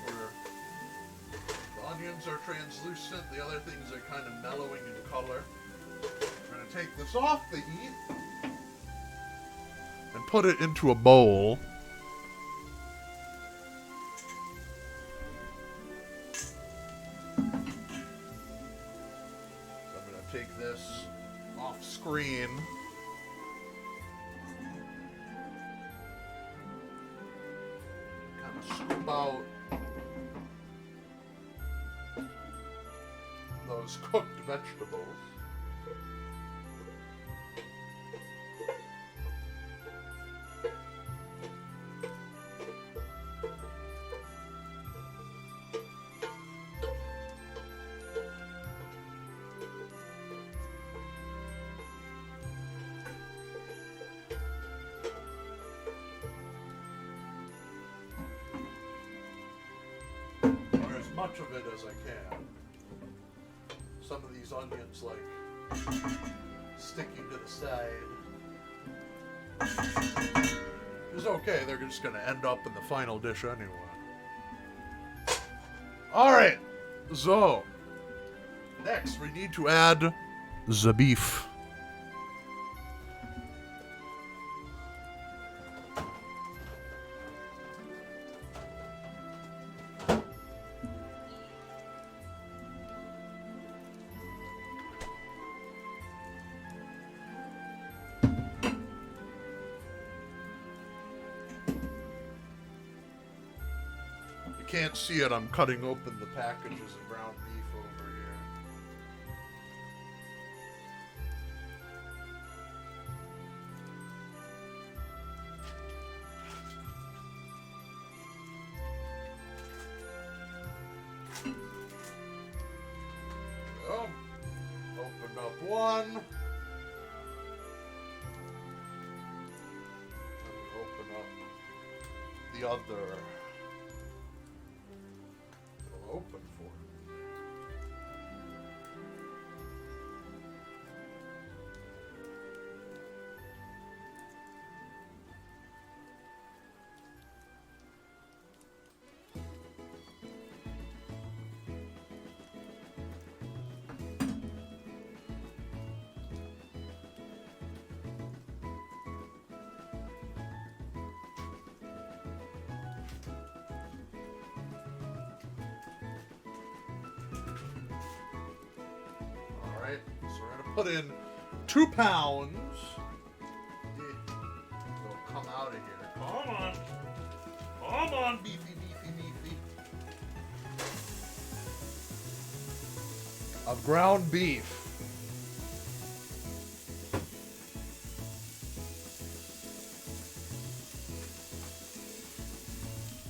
the onions are translucent, the other things are kind of mellowing in color. I'm going to take this off the heat and put it into a bowl. Take this off screen. Kind of scoop out those cooked vegetables. Much of it as I can. Some of these onions like sticking to the side. It's okay, they're just going to end up in the final dish anyway. Alright, so next we need to add the beef. Can't see it, I'm cutting open the packages of ground beef over here. Oh, open up one. And open up the other. Open for it. So we're gonna put in 2 pounds. It'll come out of here. Come on, beefy, beefy, beefy. Of ground beef.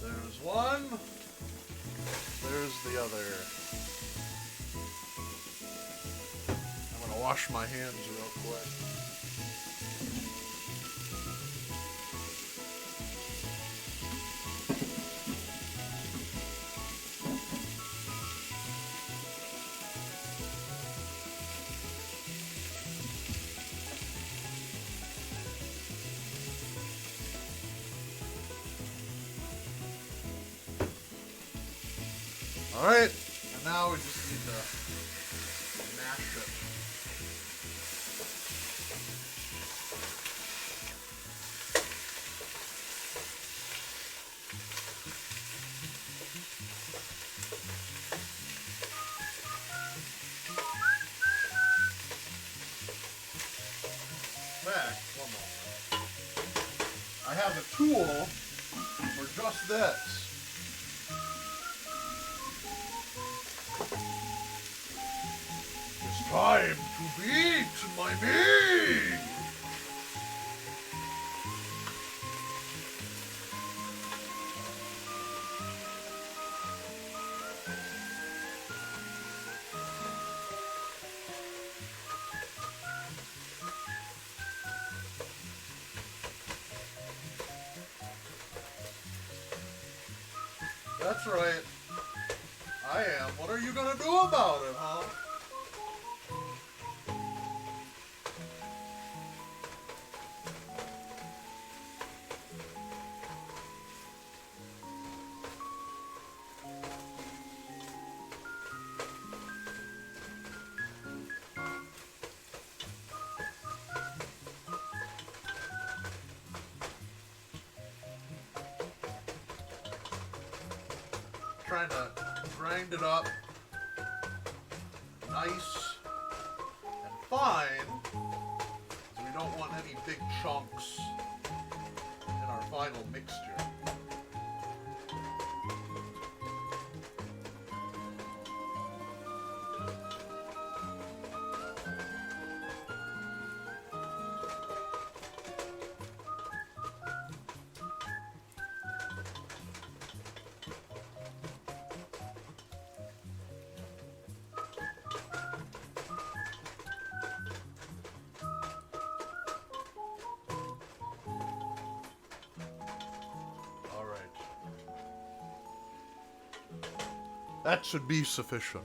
There's one. There's the other. Wash my hands real quick. All right, and now we just need to mash it. fact, one moment. I have a tool for just this. It's time to beat my meat! That's right. I am. What are you gonna do about it, huh? Trying to grind it up nice and fine, so we don't want any big chunks in our final mixture. That should be sufficient.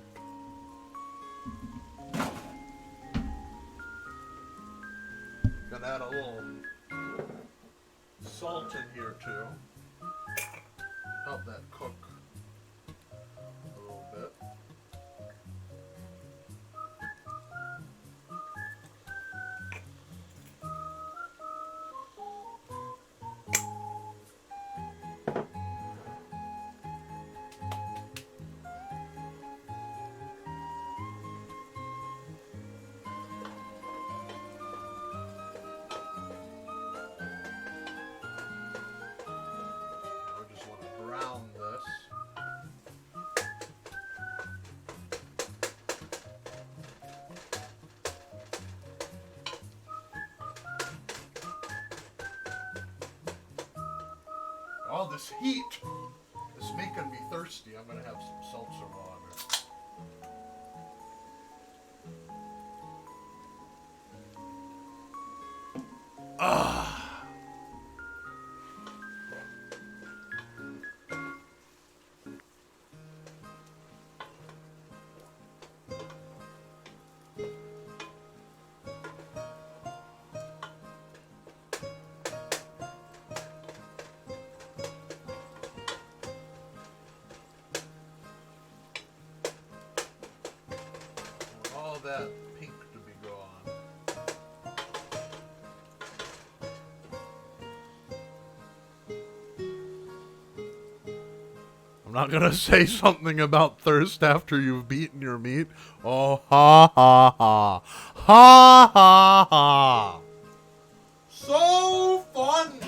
Gonna add a little salt in here too. Help that cook a little bit. All this heat is making me thirsty. I'm going to have some seltzer water. Ah. All that pink to be gone. I'm not gonna say something about thirst after you've beaten your meat. Oh, ha ha ha. Ha ha ha. So funny.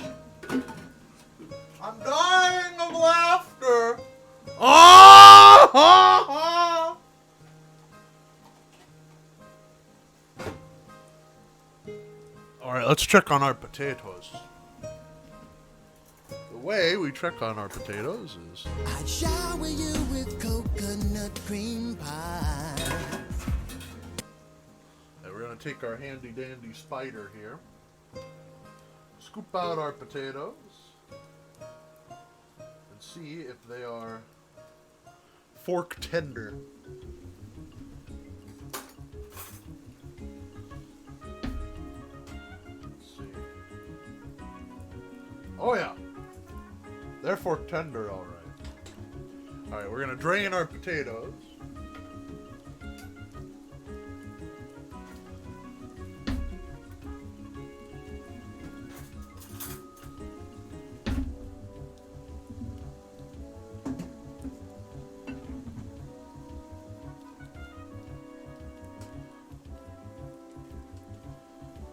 I'm dying of laughter. Ah ha ha. Alright, let's check on our potatoes. The way we check on our potatoes is... I shower you with coconut cream pie. And we're going to take our handy dandy spider here. Scoop out our potatoes. And see if they are fork tender. Oh yeah, they're fork tender, all right. All right, we're gonna drain our potatoes.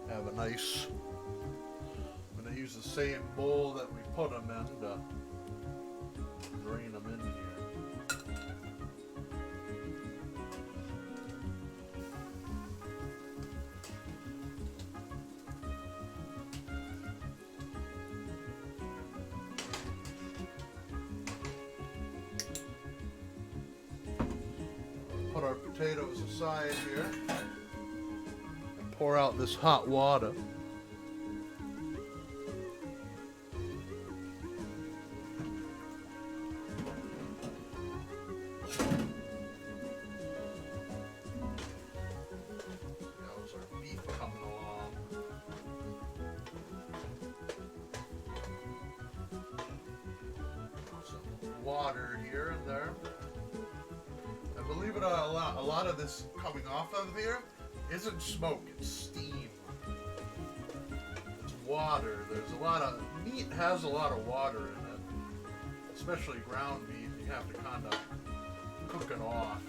Have a it nice. I'm going to use the same bowl that we put them in to drain them in here. Put our potatoes aside here and pour out this hot water. How's our beef coming along? Some water here and there. And believe it or not, a lot of this coming off of here isn't smoke, it's steam. It's water. There's a lot of meat has a lot of water in it. Especially ground meat, you have to kind of cook it off.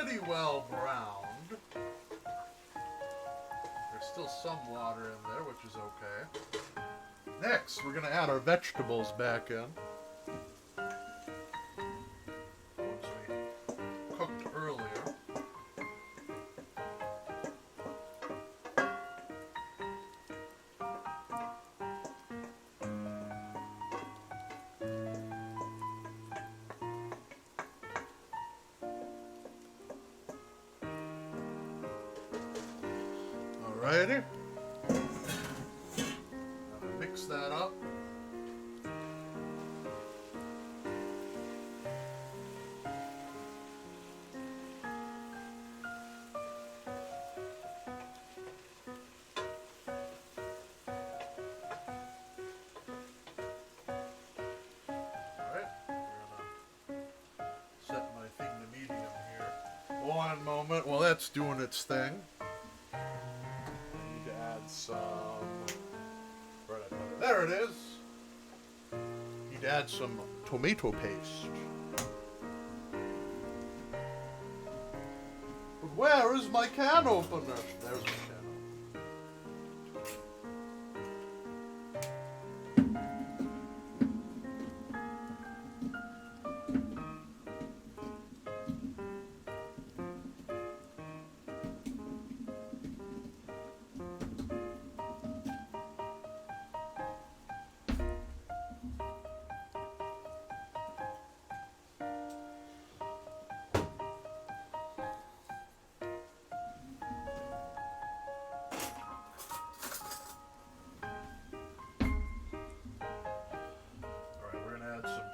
Pretty well browned. There's still some water in there, which is okay. Next, we're going to add our vegetables back in. Ones we cooked earlier. Alrighty. Mix that up. Alright, we're gonna set my thing to medium here. One moment while that's doing its thing. Some, where did I put it? There it is. Need to add some tomato paste. But where is my can opener? There's my can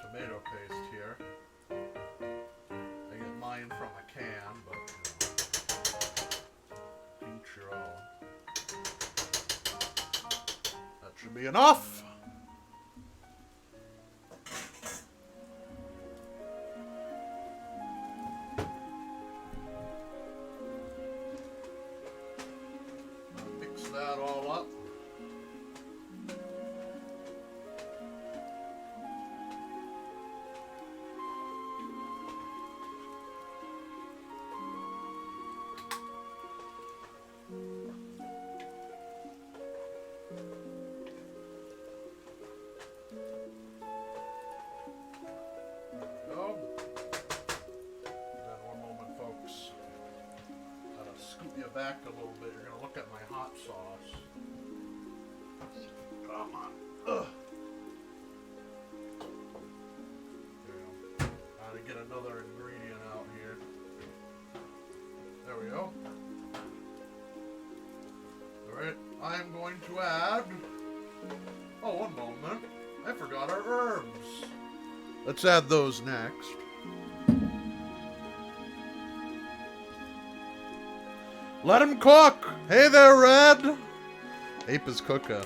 tomato paste here. I get mine from a can, but each your own. That should be enough. Mix that all up. you back a little bit. You're going to look at my hot sauce. Come on. Ugh. There we go. Trying to get another ingredient out here. There we go. Alright, I'm going to add... Oh, one moment. I forgot our herbs. Let's add those next. Let him cook! Hey there, Red! Ape is cooking.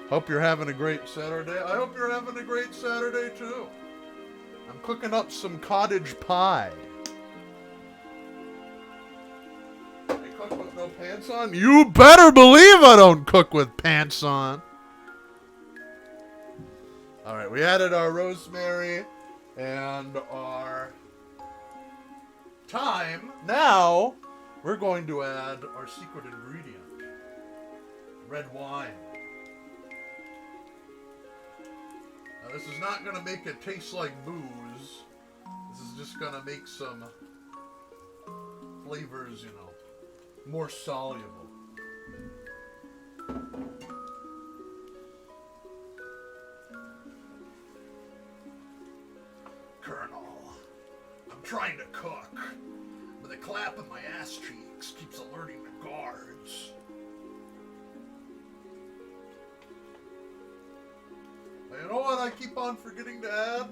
Hope you're having a great Saturday. I hope you're having a great Saturday, too. I'm cooking up some cottage pie. I cook with no pants on? You better believe I don't cook with pants on. Alright, we added our rosemary and our thyme. Now, we're going to add our secret ingredient. Red wine. Now, this is not going to make it taste like booze. This is just going to make some flavors, more soluble. Colonel, I'm trying to cook, but the clap of my ass cheeks keeps alerting the guards. But you know what I keep on forgetting to add?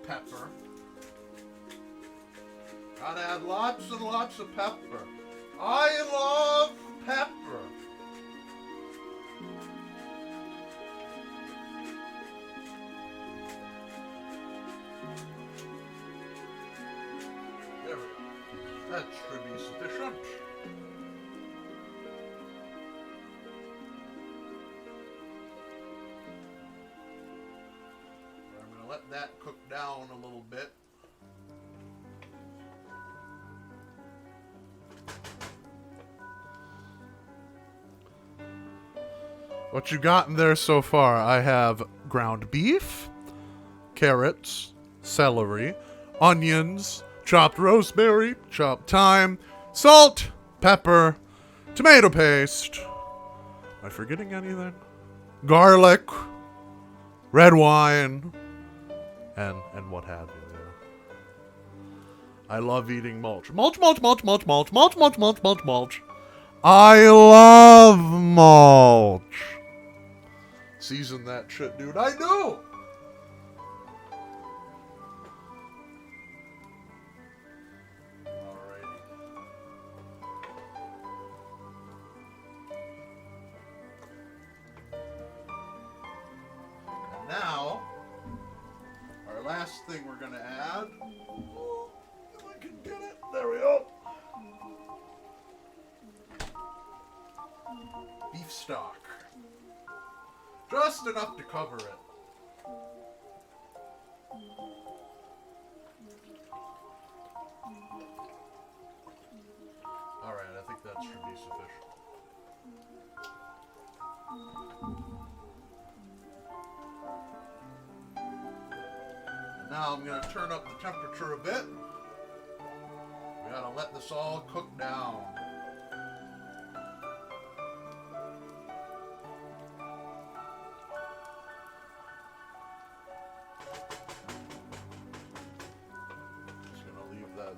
Pepper. Gotta add lots and lots of pepper. I love pepper. There we go. That should be sufficient. I'm going to let that cook down a little bit. What you got in there so far? I have ground beef, carrots, celery, onions, chopped rosemary, chopped thyme, salt, pepper, tomato paste. Am I forgetting anything? Garlic, red wine, and what have you. I love eating mulch. Mulch, mulch, mulch, mulch, mulch, mulch, mulch, mulch, mulch, mulch. I love mulch. Season that shit, dude. I do. Alrighty. And now, our last thing we're gonna add. Oh, if I can get it. There we go. Beef stock. Just enough to cover it. Alright, I think that should be sufficient. And now I'm going to turn up the temperature a bit. We gotta let this all cook down.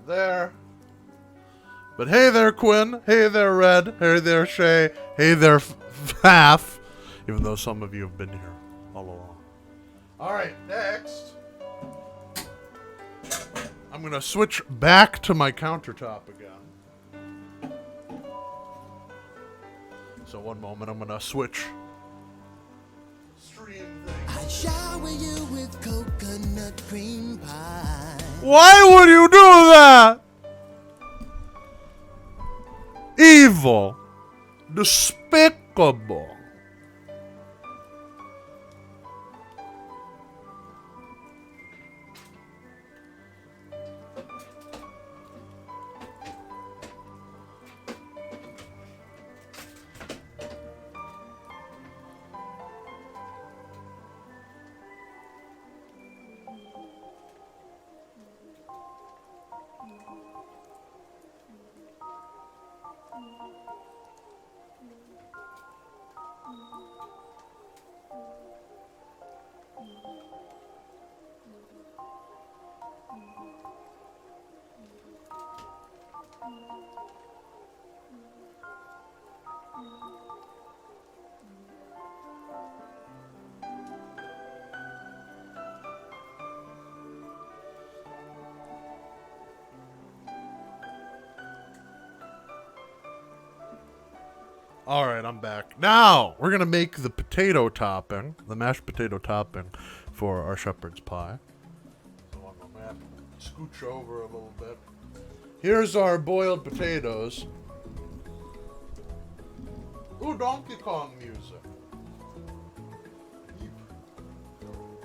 There. But hey there, Quinn. Hey there, Red. Hey there, Shay. Hey there, Faff. Even though some of you have been here all along. Alright, next. I'm going to switch back to my countertop again. So one moment, I'm going to switch stream things. I shower you with coconut cream pie. Why would you do that? Evil. Despicable. All right, I'm back. Now, we're going to make the potato topping, the mashed potato topping for our shepherd's pie. So I'm going to have to scooch over a little bit. Here's our boiled potatoes. Ooh, Donkey Kong music.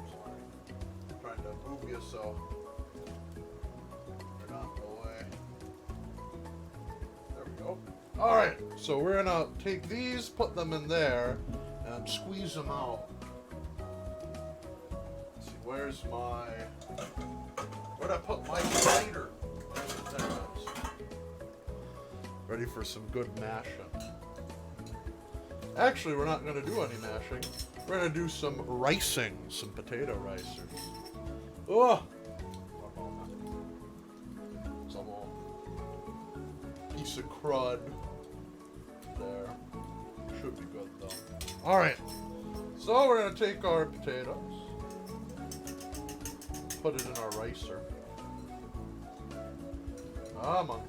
Sorry. I'm trying to move you so you're not in the way. There we go. Alright, so we're gonna take these, put them in there, and squeeze them out. Let's see, where's my... Where'd I put my spider? There it is. Ready for some good mashing. Actually, we're not gonna do any mashing. We're gonna do some ricing, some potato ricers. Oh! Some old piece of crud. There. Should be good though. Alright. So we're going to take our potatoes. Put it in our ricer. Come on.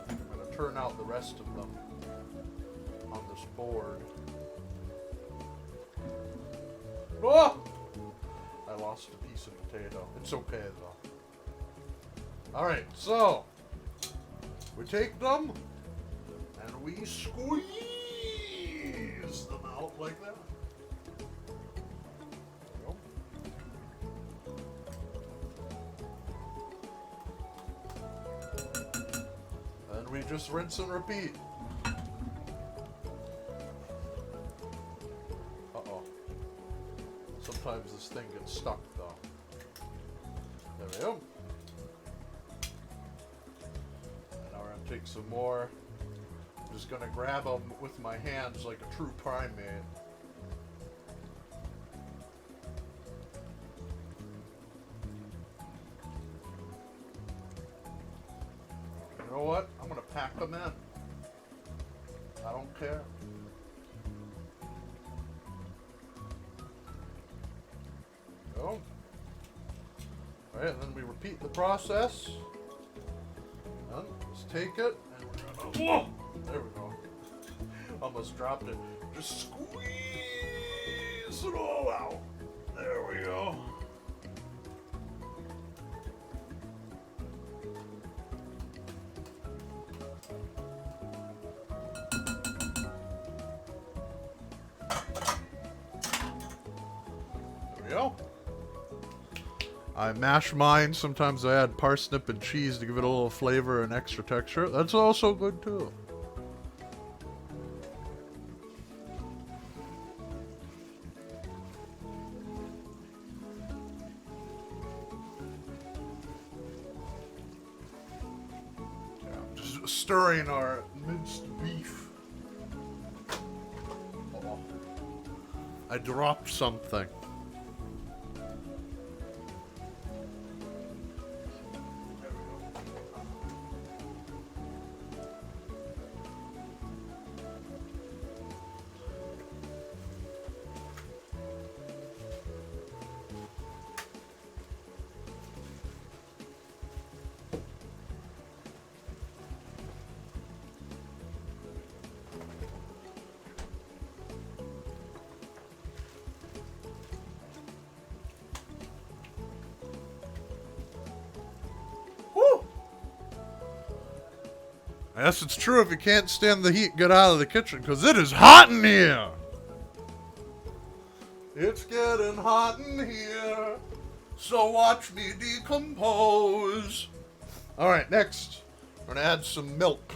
I'm going to turn out the rest of them on this board. Oh! I lost a piece of potato. It's okay though. Alright, so we take them and we squeeze them out like that. There we go. And we just rinse and repeat. Uh-oh. Sometimes this thing gets stuck though. There we go. Take some more. I'm just gonna grab them with my hands like a true primate. You know what? I'm gonna pack them in. I don't care. Go. Alright, and then we repeat the process. Let's take it and we're gonna. Whoa! There we go. Almost dropped it. Just squeeze it all out. There we go. There we go. I mash mine. Sometimes I add parsnip and cheese to give it a little flavor and extra texture. That's also good too. Yeah, I'm just stirring our minced beef. Oh, I dropped something. Yes, it's true. If you can't stand the heat, get out of the kitchen, because it is hot in here. It's getting hot in here, so watch me decompose. All right, next, we're going to add some milk.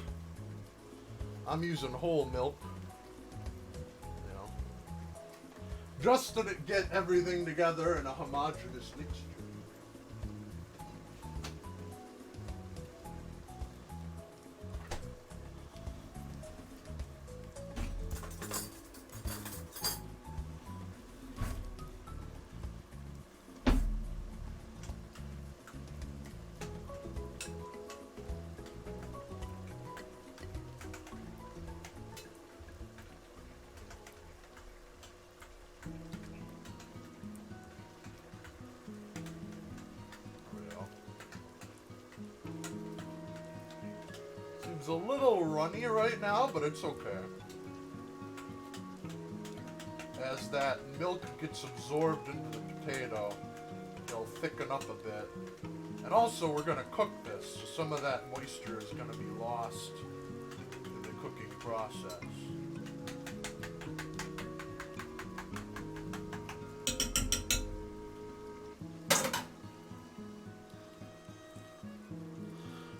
I'm using whole milk. You know, just to get everything together in a homogeneous mixture. a little runny right now, but it's okay. As that milk gets absorbed into the potato, it'll thicken up a bit. And also, we're going to cook this, so some of that moisture is going to be lost in the cooking process.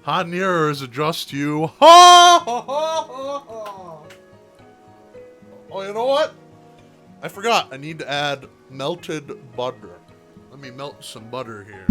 Hot in here, or is it just you? Ha! Ha! Ha! Ha! Oh, you know what? I forgot. I need to add melted butter. Let me melt some butter here.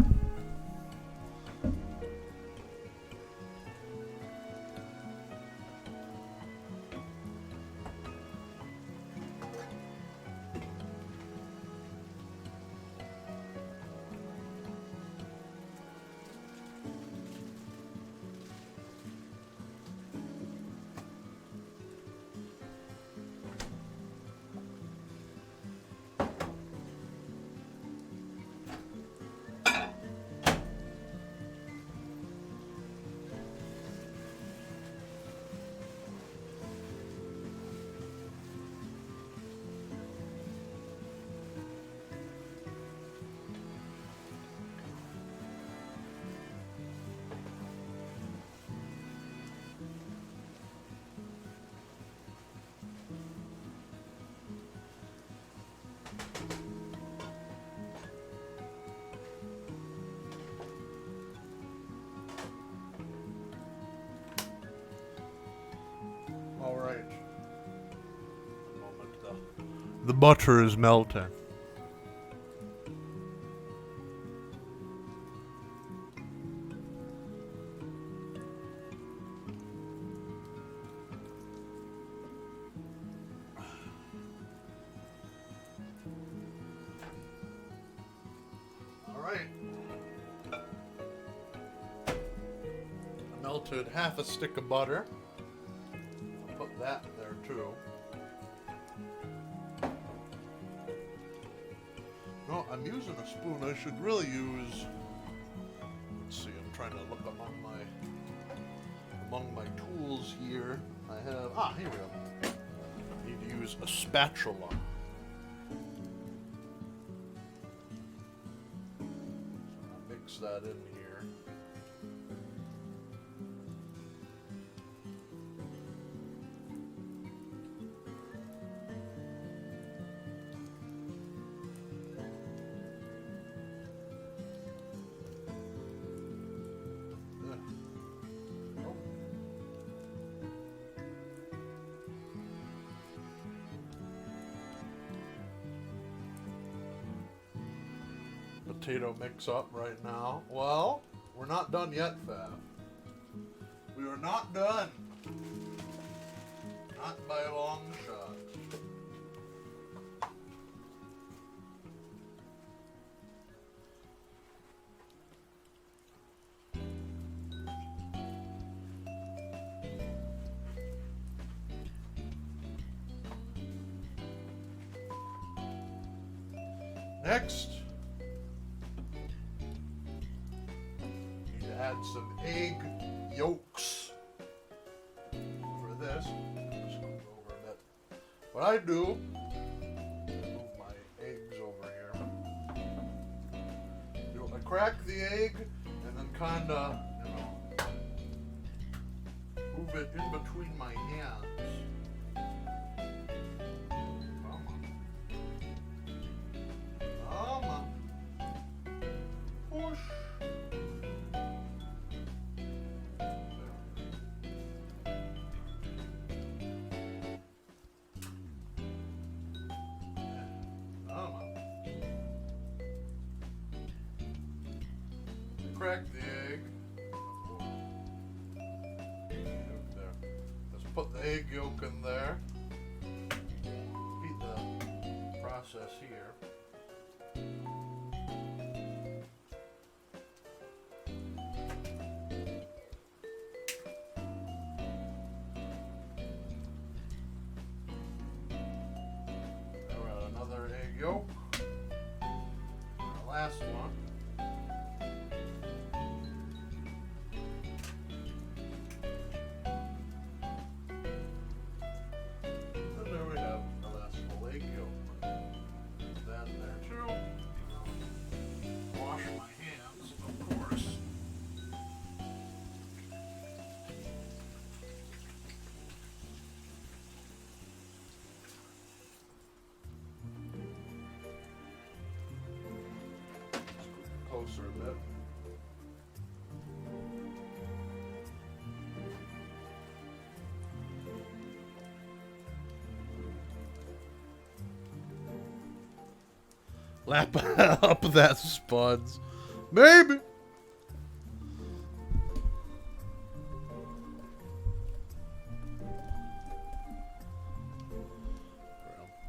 All right. The butter is melting. All right. I melted half a stick of butter. Put that there too. No, I'm using a spoon. I should really use. Let's see. I'm trying to look among my tools here. I have. Here we go. I need to use a spatula. So I'll mix that in here. Potato mix up right now. Well, we're not done yet, Fab. We are not done. Not by a long shot. Next, add some egg yolks for this. Just move over a bit. What I do, move my eggs over here. I crack the egg and then kind of, move it in between my hands. Push. Crack the egg. There. Let's put the egg yolk in there. Repeat the process here. Alright, another egg yolk. The last one. closer a bit. Lap up that spuds. Maybe.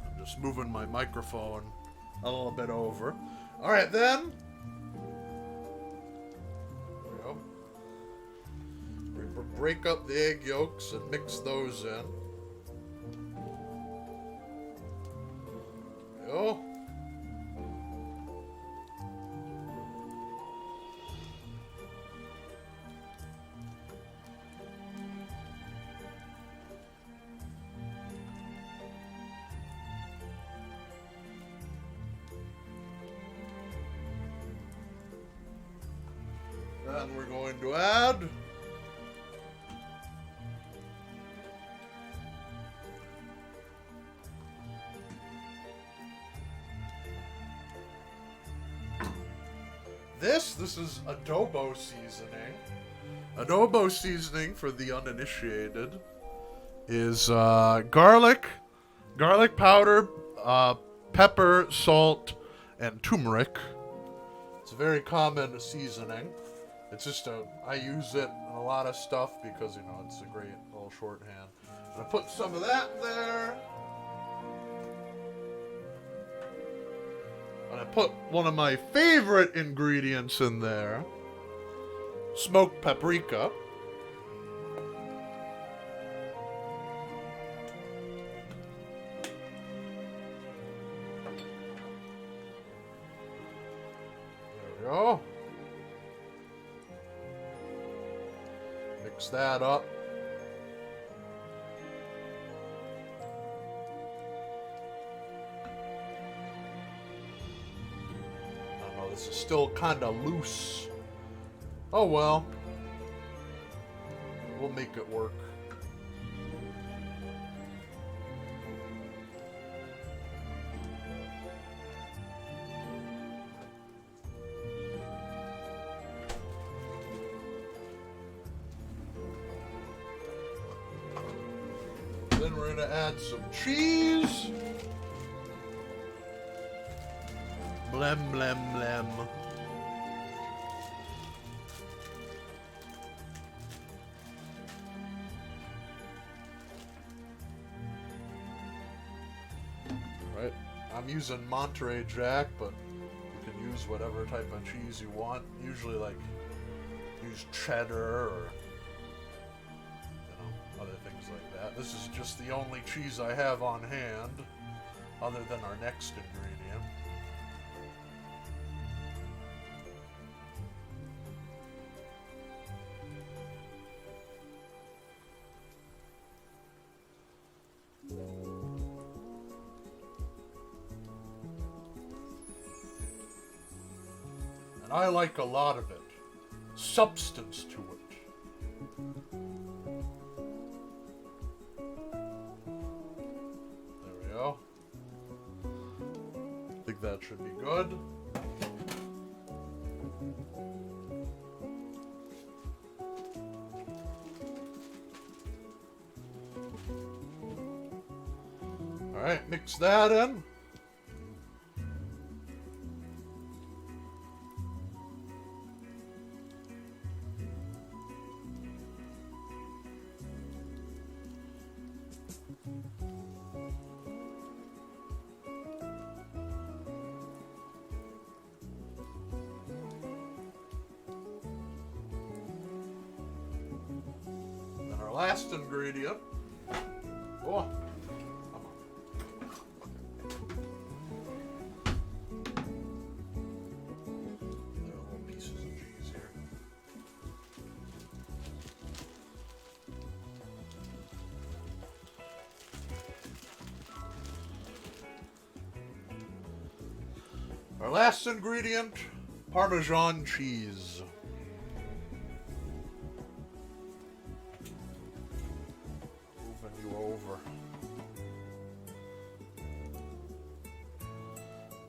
I'm just moving my microphone a little bit over. All right, then. There we go. Break up the egg yolks and mix those in. There we go. Then we're going to add this is adobo seasoning. Adobo seasoning, for the uninitiated, is garlic powder, pepper, salt, and turmeric. It's a very common seasoning. It's just I use it in a lot of stuff because, you know, it's a great little shorthand. And I put some of that there. And I put one of my favorite ingredients in there. Smoked paprika. There we go. Mix that up. I don't know, this is still kind of loose. Oh well. We'll make it work. Then we're gonna add some cheese. Blem, blem, blem. Right, I'm using Monterey Jack, but you can use whatever type of cheese you want. Usually, like, use cheddar or other things like that. This is just the only cheese I have on hand, other than our next ingredient. And I like a lot of it. Substance to it. I think that should be good. All right, mix that in. Last ingredient. Oh, come on. There are little pieces of cheese here. Our last ingredient, Parmesan cheese. Over.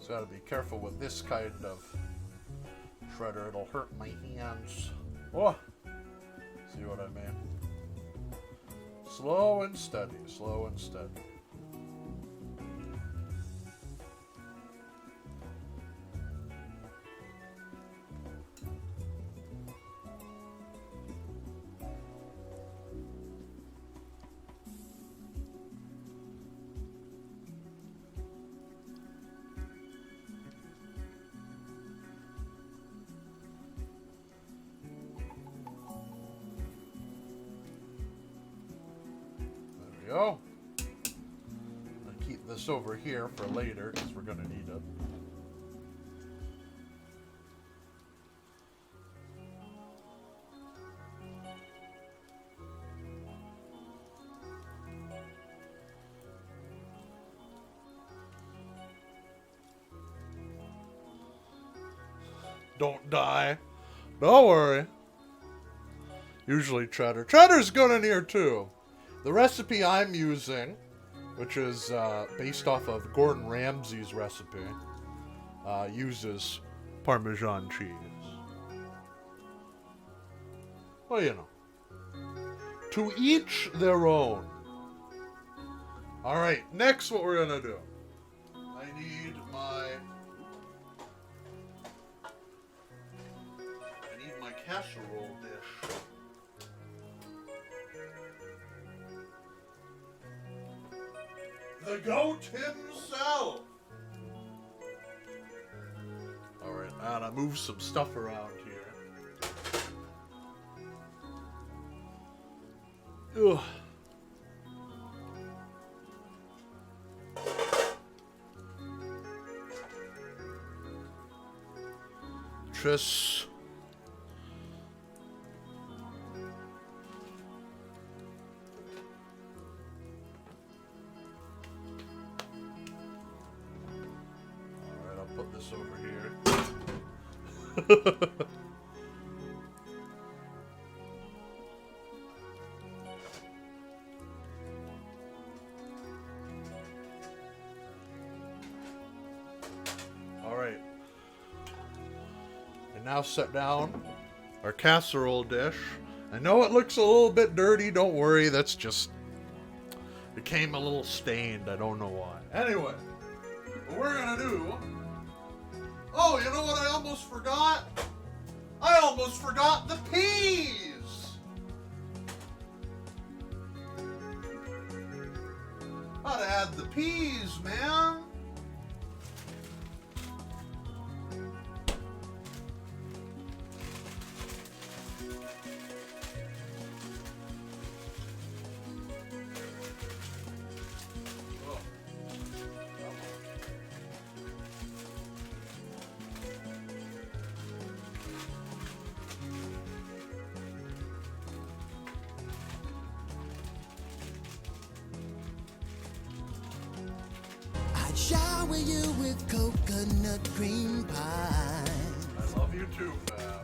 So gotta be careful with this kind of shredder. It'll hurt my hands. Oh, see what I mean? Slow and steady, slow and steady. Go. I'll keep this over here for later because we're going to need it. Don't die. Don't worry. Usually cheddar. Cheddar's good in here too. The recipe I'm using, which is based off of Gordon Ramsay's recipe, uses Parmesan cheese. Well, you know. To each their own. Alright, next what we're going to do. I need my casserole dish. The goat himself! Alright, and I move some stuff around here. Ugh. Just... Put this over here. All right. And now set down our casserole dish. I know it looks a little bit dirty. Don't worry. That's just... It came a little stained. I don't know why. Anyway, what we're going to do... Oh, you know what I almost forgot? I almost forgot the peas! Gotta add the peas, man! Shower you with coconut cream pie. I love you too, Fab.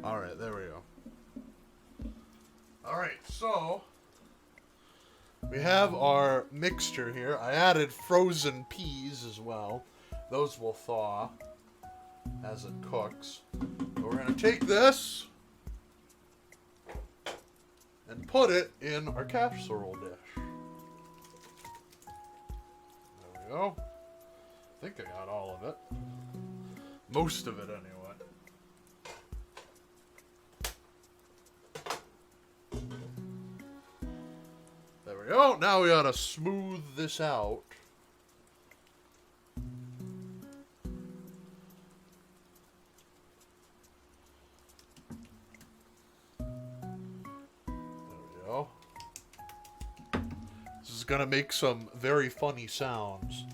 Alright, there we go. Alright, so we have our mixture here. I added frozen peas as well. Those will thaw as it cooks. So we're going to take this and put it in our casserole dish. There we go. I think I got all of it. Most of it anyway. There we go. Now we gotta smooth this out. There we go. This is gonna make some very funny sounds.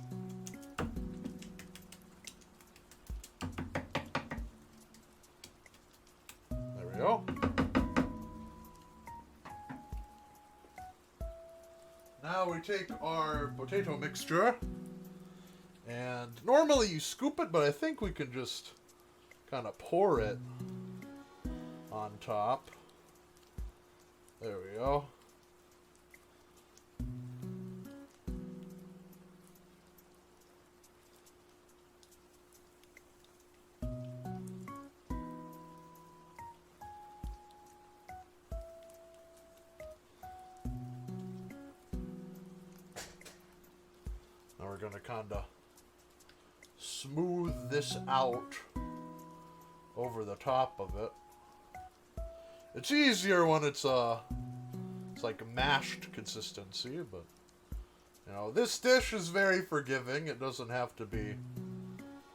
now we take our potato mixture, and normally you scoop it, but I think we can just kind of pour it on top. There we go. Now we're going to kind of smooth this out over the top of it. It's easier when it's like a mashed consistency, but you know, this dish is very forgiving. It doesn't have to be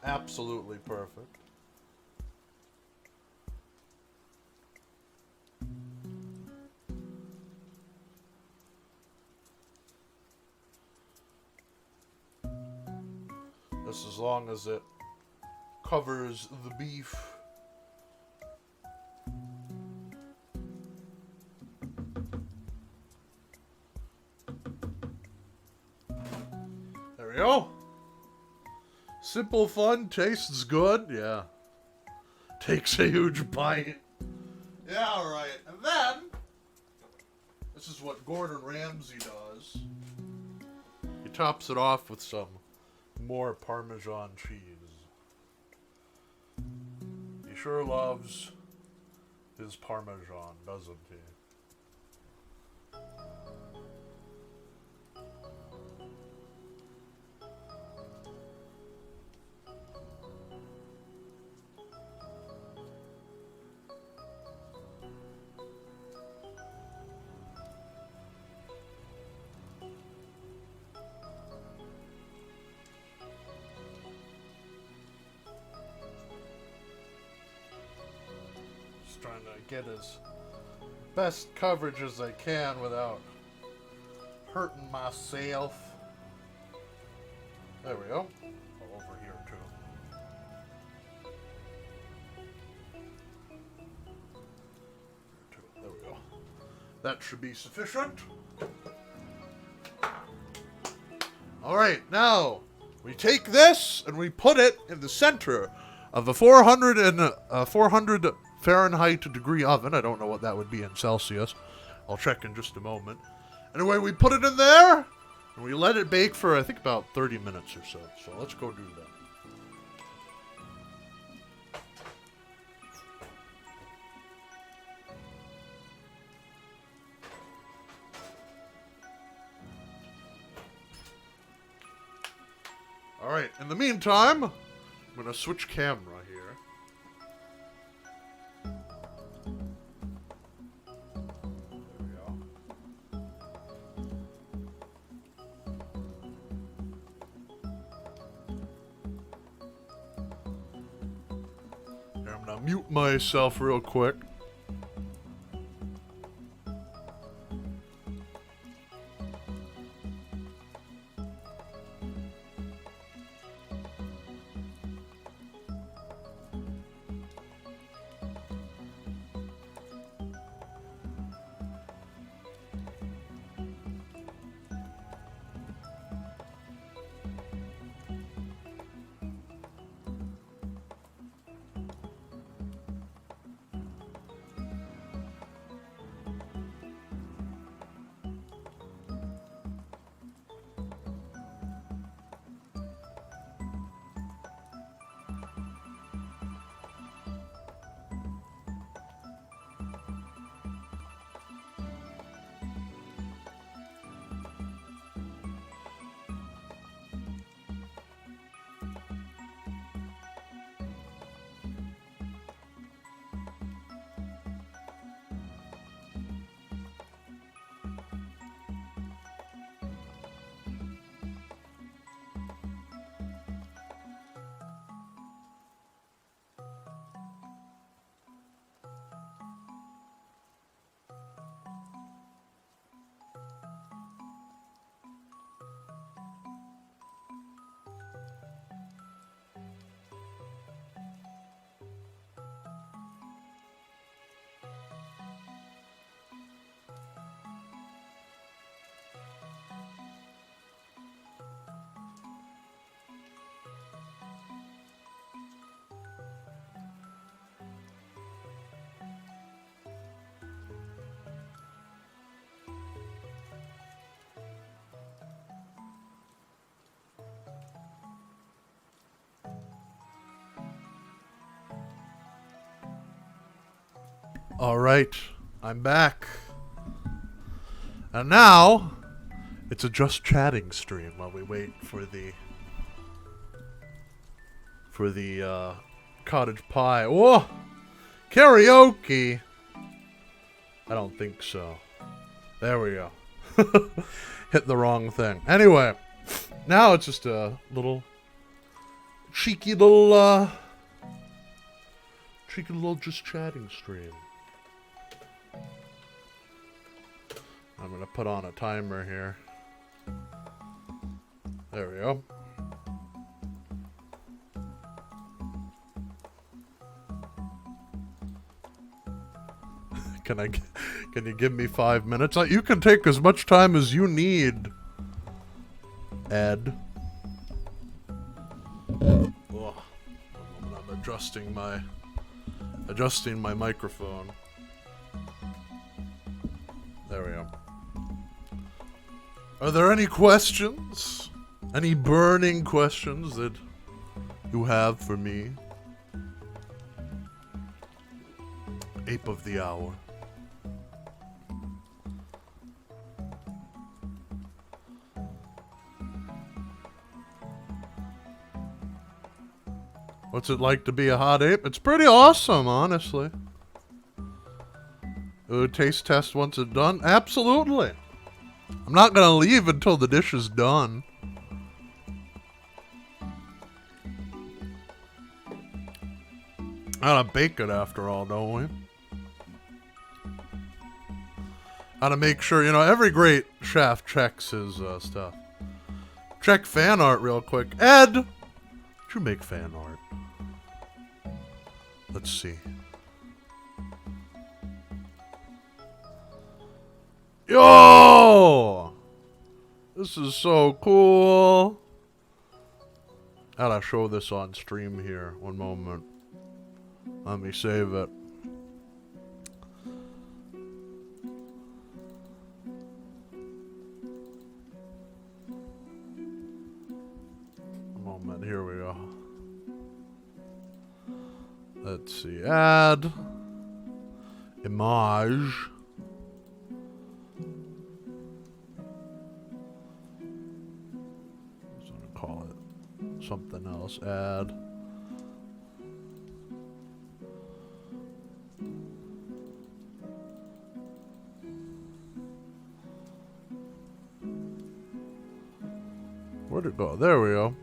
absolutely perfect. Just as long as it covers the beef. There we go. Simple, fun, tastes good. Yeah. Takes a huge bite. Yeah, alright. And then, this is what Gordon Ramsay does. He tops it off with some more Parmesan cheese. He sure loves his Parmesan, doesn't he? Trying to get as best coverage as I can without hurting myself. There we go. Oh, over here too. There we go. That should be sufficient. Alright, now we take this and we put it in the center of a 400 Fahrenheit degree oven. I don't know what that would be in Celsius. I'll check in just a moment. Anyway, we put it in there, and we let it bake for, I think, about 30 minutes or so. So let's go do that. Alright, in the meantime, I'm going to switch camera here. I'm gonna mute myself real quick. All right, I'm back. And now, it's a just chatting stream while we wait for the Cottage Pie. Whoa! Karaoke! I don't think so. There we go. Hit the wrong thing. Anyway, now it's just a little cheeky little just chatting stream. I'm gonna put on a timer here. There we go. Can you give me 5 minutes? You can take as much time as you need, Ed. Oh, I'm adjusting my microphone. There we go. Are there any questions? Any burning questions that you have for me? Ape of the hour. What's it like to be a hot ape? It's pretty awesome, honestly. Taste test once it's done? Absolutely. I'm not gonna leave until the dish is done. Gotta bake it after all, don't we? Gotta make sure, every great chef checks his stuff. Check fan art real quick. Ed! Did you make fan art? Let's see. Yo! This is so cool. Gotta show this on stream here. One moment. Let me save it. One moment. Here we go. Let's see. Add. Image. I'm gonna call it something else. Add. Where'd it go? There we go.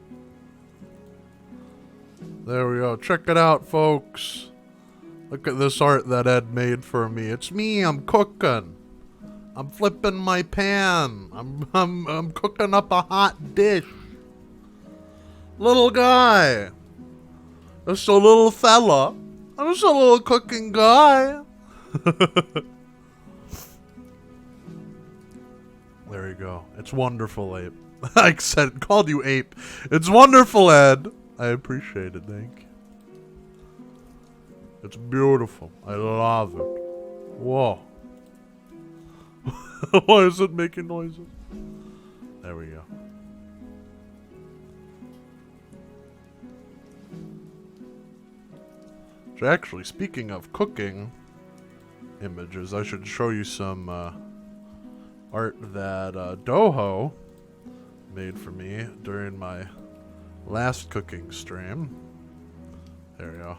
There we go. Check it out, folks. Look at this art that Ed made for me. It's me. I'm cooking. I'm flipping my pan. I'm cooking up a hot dish. Little guy. Just a little fella. I'm just a little cooking guy. There you go. It's wonderful, Ape. I called you Ape. It's wonderful, Ed. I appreciate it, thank you. It's beautiful. I love it. Whoa. Why is it making noises? There we go. So actually, speaking of cooking images, I should show you some art that Doho made for me during my last cooking stream. There we go.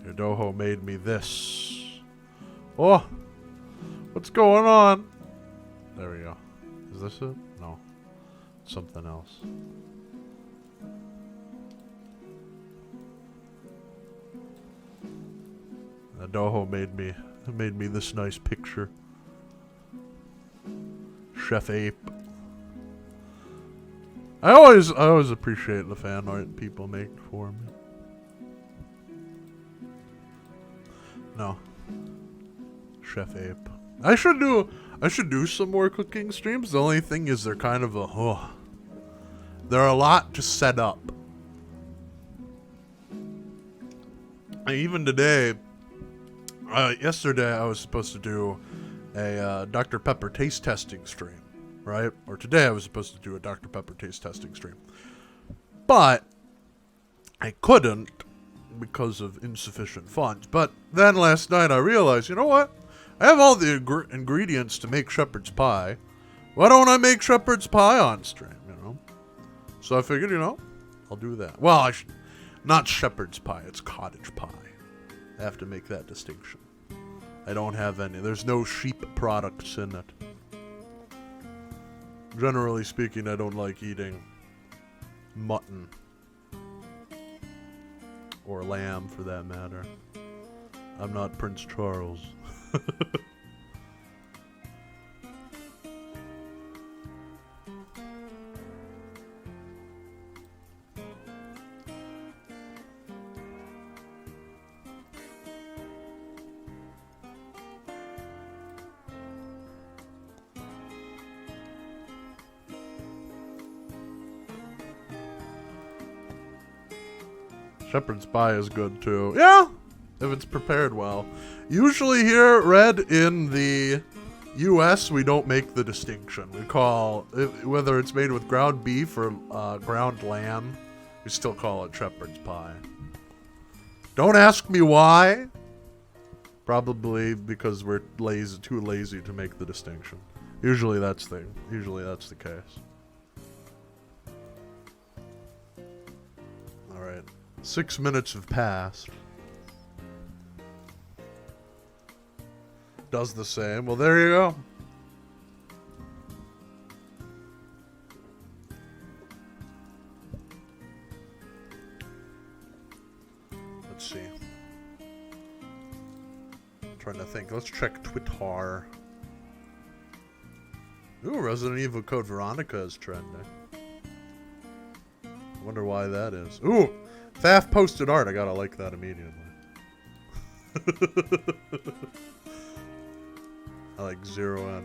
Your Doho made me this. Oh! What's going on? There we go. Is this it? No. Something else. The Doho made me this nice picture. Chef Ape. I always appreciate the fan art people make for me. No. Chef Ape. I should do some more cooking streams. The only thing is they're kind of they're a lot to set up. And even today, yesterday I was supposed to do a Dr. Pepper taste testing stream, right? Or today I was supposed to do a Dr. Pepper taste testing stream. But I couldn't because of insufficient funds. But then last night I realized, you know what? I have all the ingredients to make shepherd's pie. Why don't I make shepherd's pie on stream, you know? So I figured, you know, I'll do that. Well, not shepherd's pie, it's cottage pie. I have to make that distinction. I don't have any. There's no sheep products in it. Generally speaking, I don't like eating mutton. Or lamb, for that matter. I'm not Prince Charles. Shepherd's pie is good too. Yeah, if it's prepared well. Usually here, Red, in the U.S., we don't make the distinction. We call, whether it's made with ground beef or ground lamb, we still call it shepherd's pie. Don't ask me why. Probably because we're too lazy to make the distinction. Usually that's the case. All right. 6 minutes have passed. Does the same. Well, there you go. Let's see. I'm trying to think. Let's check Twitter. Ooh, Resident Evil Code Veronica is trending. I wonder why that is. Ooh! Faf posted art. I gotta like that immediately. I like 0 N.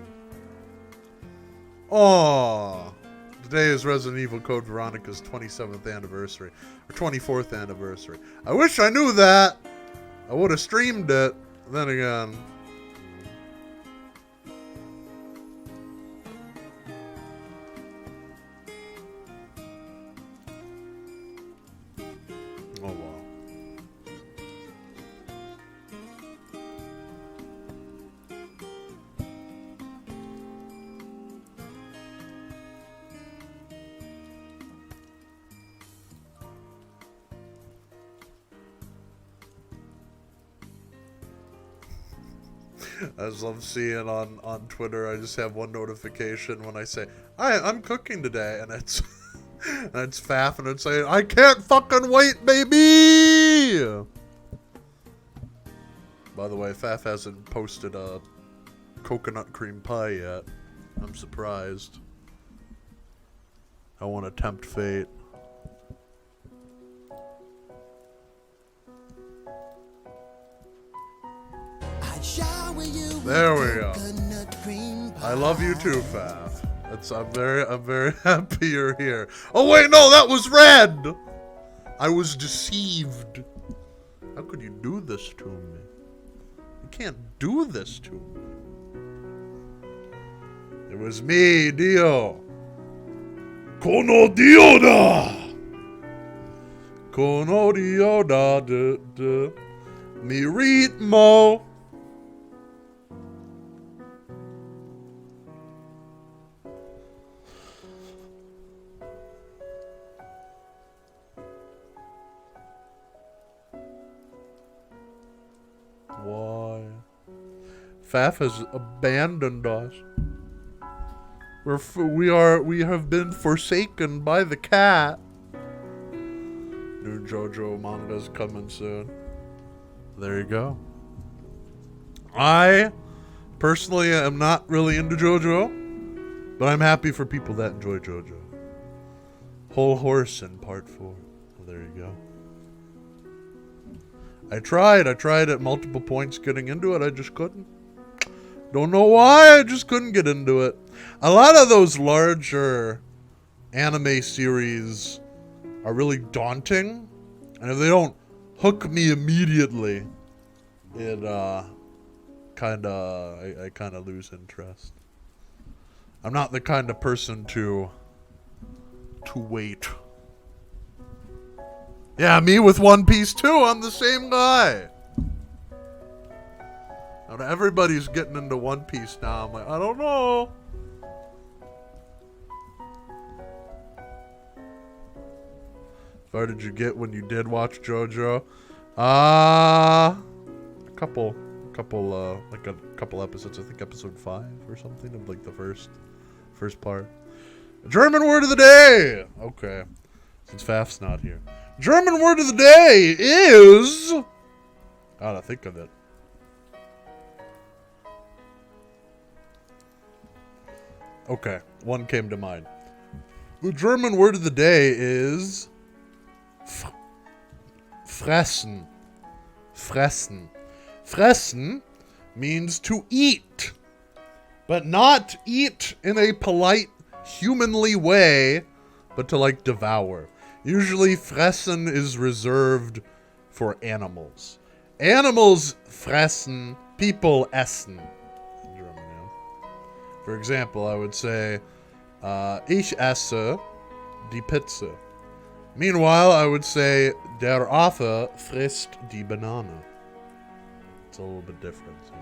Oh, today is Resident Evil Code Veronica's 27th anniversary. Or 24th anniversary. I wish I knew that. I would have streamed it. Then again. Oh, wow. I just love seeing on Twitter, I just have one notification when I say, "Hi, I'm cooking today," and it's and it's Faf, and it's saying, "I can't fucking wait, baby!" By the way, Faf hasn't posted a coconut cream pie yet. I'm surprised. I want to tempt fate. There we go. I love you too, Faf. I'm very happy you're here. Oh wait, no, that was Red! I was deceived. How could you do this to me? You can't do this to me. It was me, Dio. Kono Dio da! Kono Dio da da. Mi ritmo. Why? Faf has abandoned us. We have been forsaken by the cat. New JoJo manga's coming soon. There you go. I personally am not really into JoJo, but I'm happy for people that enjoy JoJo. Whole Horse in part 4. Well, there you go. I tried at multiple points getting into it. I just couldn't. Don't know why, I just couldn't get into it. A lot of those larger anime series are really daunting. And if they don't hook me immediately, it I kind of lose interest. I'm not the kind of person to wait. Yeah, me with One Piece too. I'm the same guy. And everybody's getting into One Piece now. I'm like, I don't know. How far did you get when you did watch JoJo? A couple, like a couple episodes. I think episode 5 or something of like the first part. German word of the day. Okay, since Faf's not here, German word of the day is. Gotta think of it. Okay, one came to mind. The German word of the day is fressen. Fressen. Fressen means to eat, but not eat in a polite, humanly way, but to like devour. Usually fressen is reserved for animals. Animals fressen, people essen. In German, yeah. For example, I would say, ich esse die Pizza. Meanwhile, I would say, der Affe frisst die Banane. It's a little bit different. So.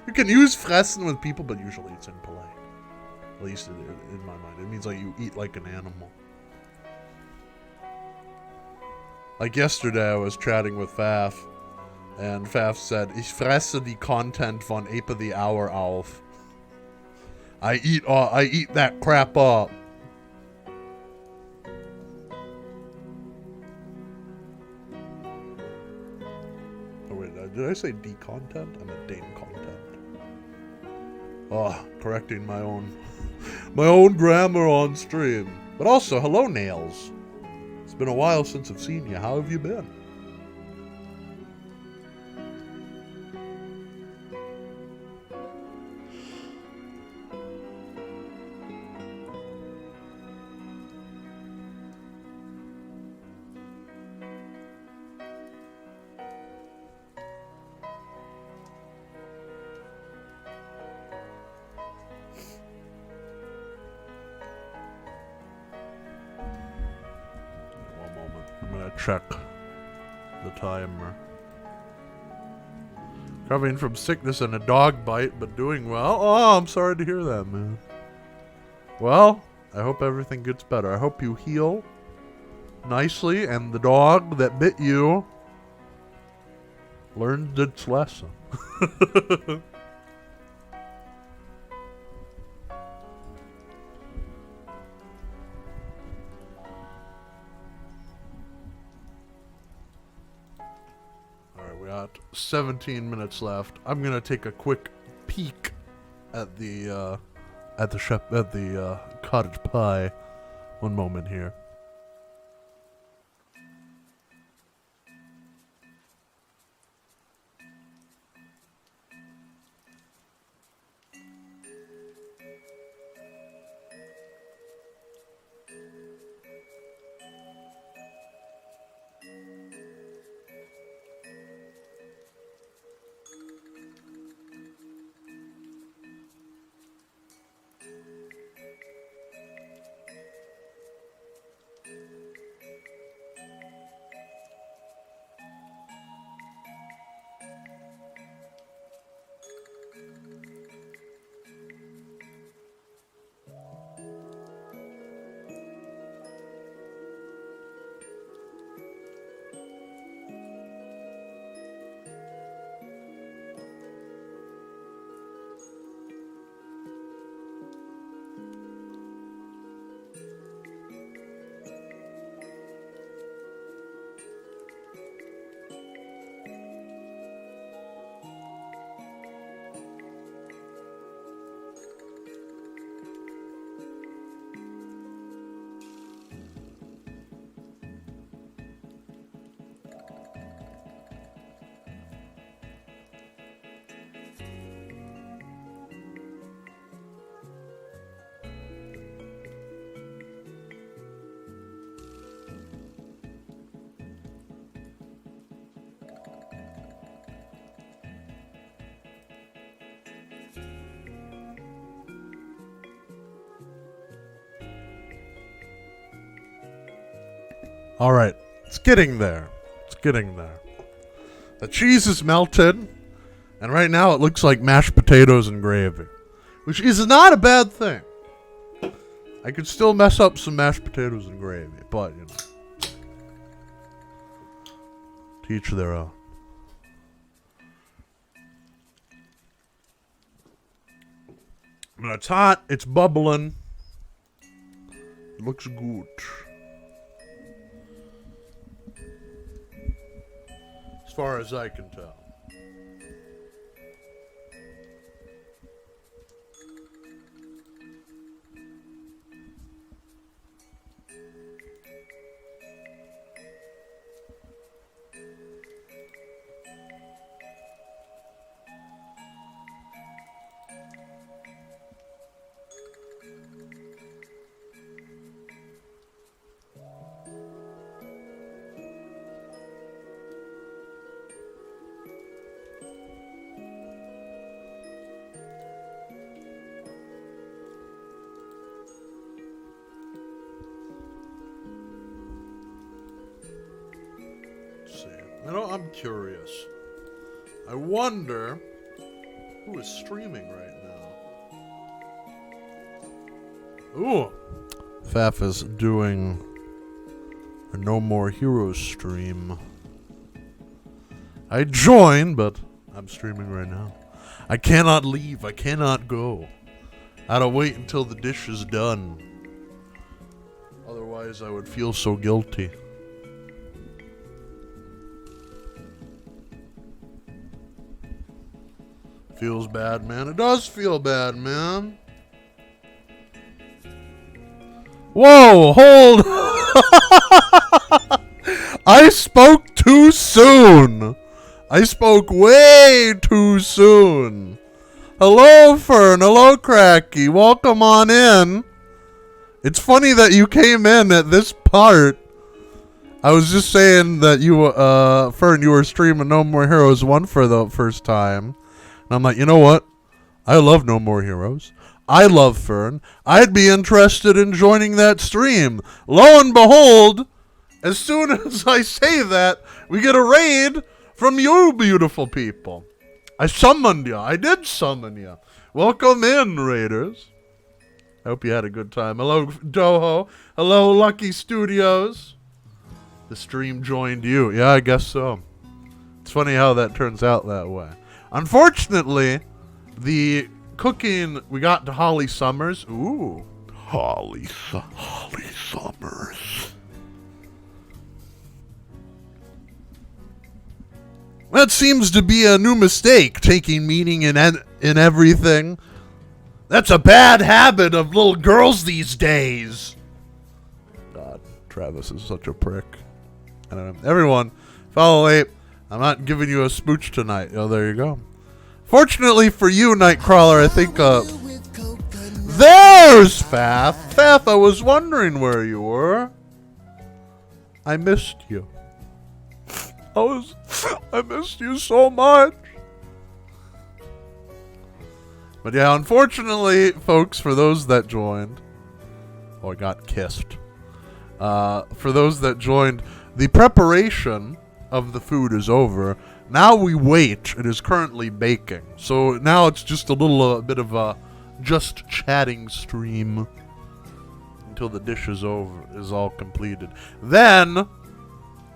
You can use fressen with people, but usually it's impolite. At least in my mind. It means like you eat like an animal. Like yesterday, I was chatting with Faf, and Faf said, ich fresse die Content von Ape the Hour auf. I eat that crap up. Oh wait, did I say D-content? I meant Dane content. Oh, correcting my own grammar on stream. But also, hello Nails. It's been a while since I've seen you. How have you been? Check the timer. Recovering from sickness and a dog bite, but doing well. Oh, I'm sorry to hear that, man. Well, I hope everything gets better. I hope you heal nicely and the dog that bit you learned its lesson. We got 17 minutes left. I'm gonna take a quick peek at the Cottage Pie. One moment here. All right, It's getting there. It's getting there. The cheese is melted, and right now it looks like mashed potatoes and gravy, which is not a bad thing. I could still mess up some mashed potatoes and gravy, but, you know. To each their own. But it's hot, it's bubbling. It looks good. As far as I can tell. You know, I'm curious. I wonder who is streaming right now. Ooh. Faf is doing a No More Heroes stream. I joined, but I'm streaming right now. I cannot leave. I cannot go. I gotta wait until the dish is done. Otherwise, I would feel so guilty. Feels bad, man. It does feel bad, man. Whoa, hold. I spoke too soon. I spoke way too soon. Hello, Fern. Hello, Cracky. Welcome on in. It's funny that you came in at this part. I was just saying that you, Fern, you were streaming No More Heroes 1 for the first time. And I'm like, you know what? I love No More Heroes. I love Fern. I'd be interested in joining that stream. Lo and behold, as soon as I say that, we get a raid from you beautiful people. I summoned you. I did summon you. Welcome in, raiders. I hope you had a good time. Hello, Doho. Hello, Lucky Studios. The stream joined you. Yeah, I guess so. It's funny how that turns out that way. Unfortunately, the cooking, we got to Holly Summers. Ooh. Holly Summers. That seems to be a new mistake, taking meaning in everything. That's a bad habit of little girls these days. God, Travis is such a prick. I don't know. Everyone, follow Ape. I'm not giving you a smooch tonight. Oh, there you go. Fortunately for you, Nightcrawler, I think, there's Faf. Faf, I was wondering where you were. I missed you. I missed you so much. But yeah, unfortunately, folks, for those that joined, oh, I got kissed. For those that joined, the preparation of the food is over. Now we wait. It is currently baking. So now it's just a little bit of a just chatting stream until the dish is all completed. Then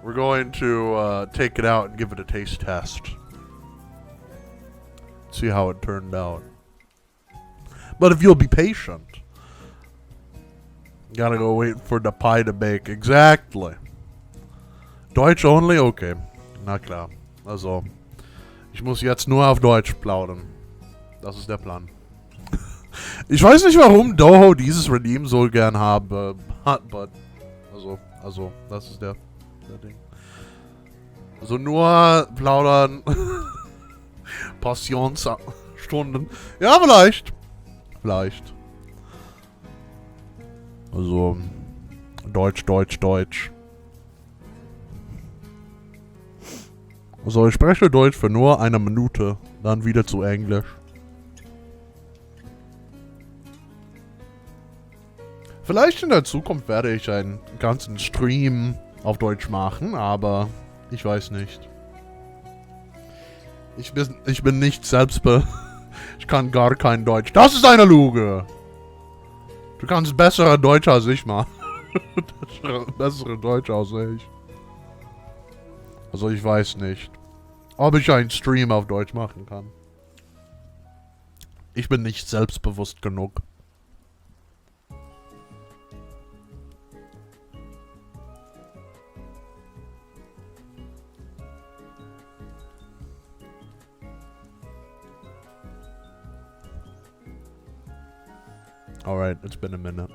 we're going to take it out and give it a taste test. See how it turned out. But if you'll be patient, gotta go wait for the pie to bake. Exactly. Deutsch only? Okay. Na klar. Also, ich muss jetzt nur auf Deutsch plaudern. Das ist der Plan. Ich weiß nicht, warum Doho dieses Redeem so gern hat, but also, das ist der Ding. Also nur plaudern. Passionsstunden. Ja, vielleicht. Also, Deutsch. Also, ich spreche Deutsch für nur eine Minute, dann wieder zu Englisch. Vielleicht in der Zukunft werde ich einen ganzen Stream auf Deutsch machen, aber ich weiß nicht. Ich bin nicht ich kann gar kein Deutsch. Das ist eine Lüge! Du kannst bessere Deutsch als ich machen. Bessere Deutsch als ich. Also ich weiß nicht, ob ich einen Stream auf Deutsch machen kann. Ich bin nicht selbstbewusst genug. Alright, it's been a minute.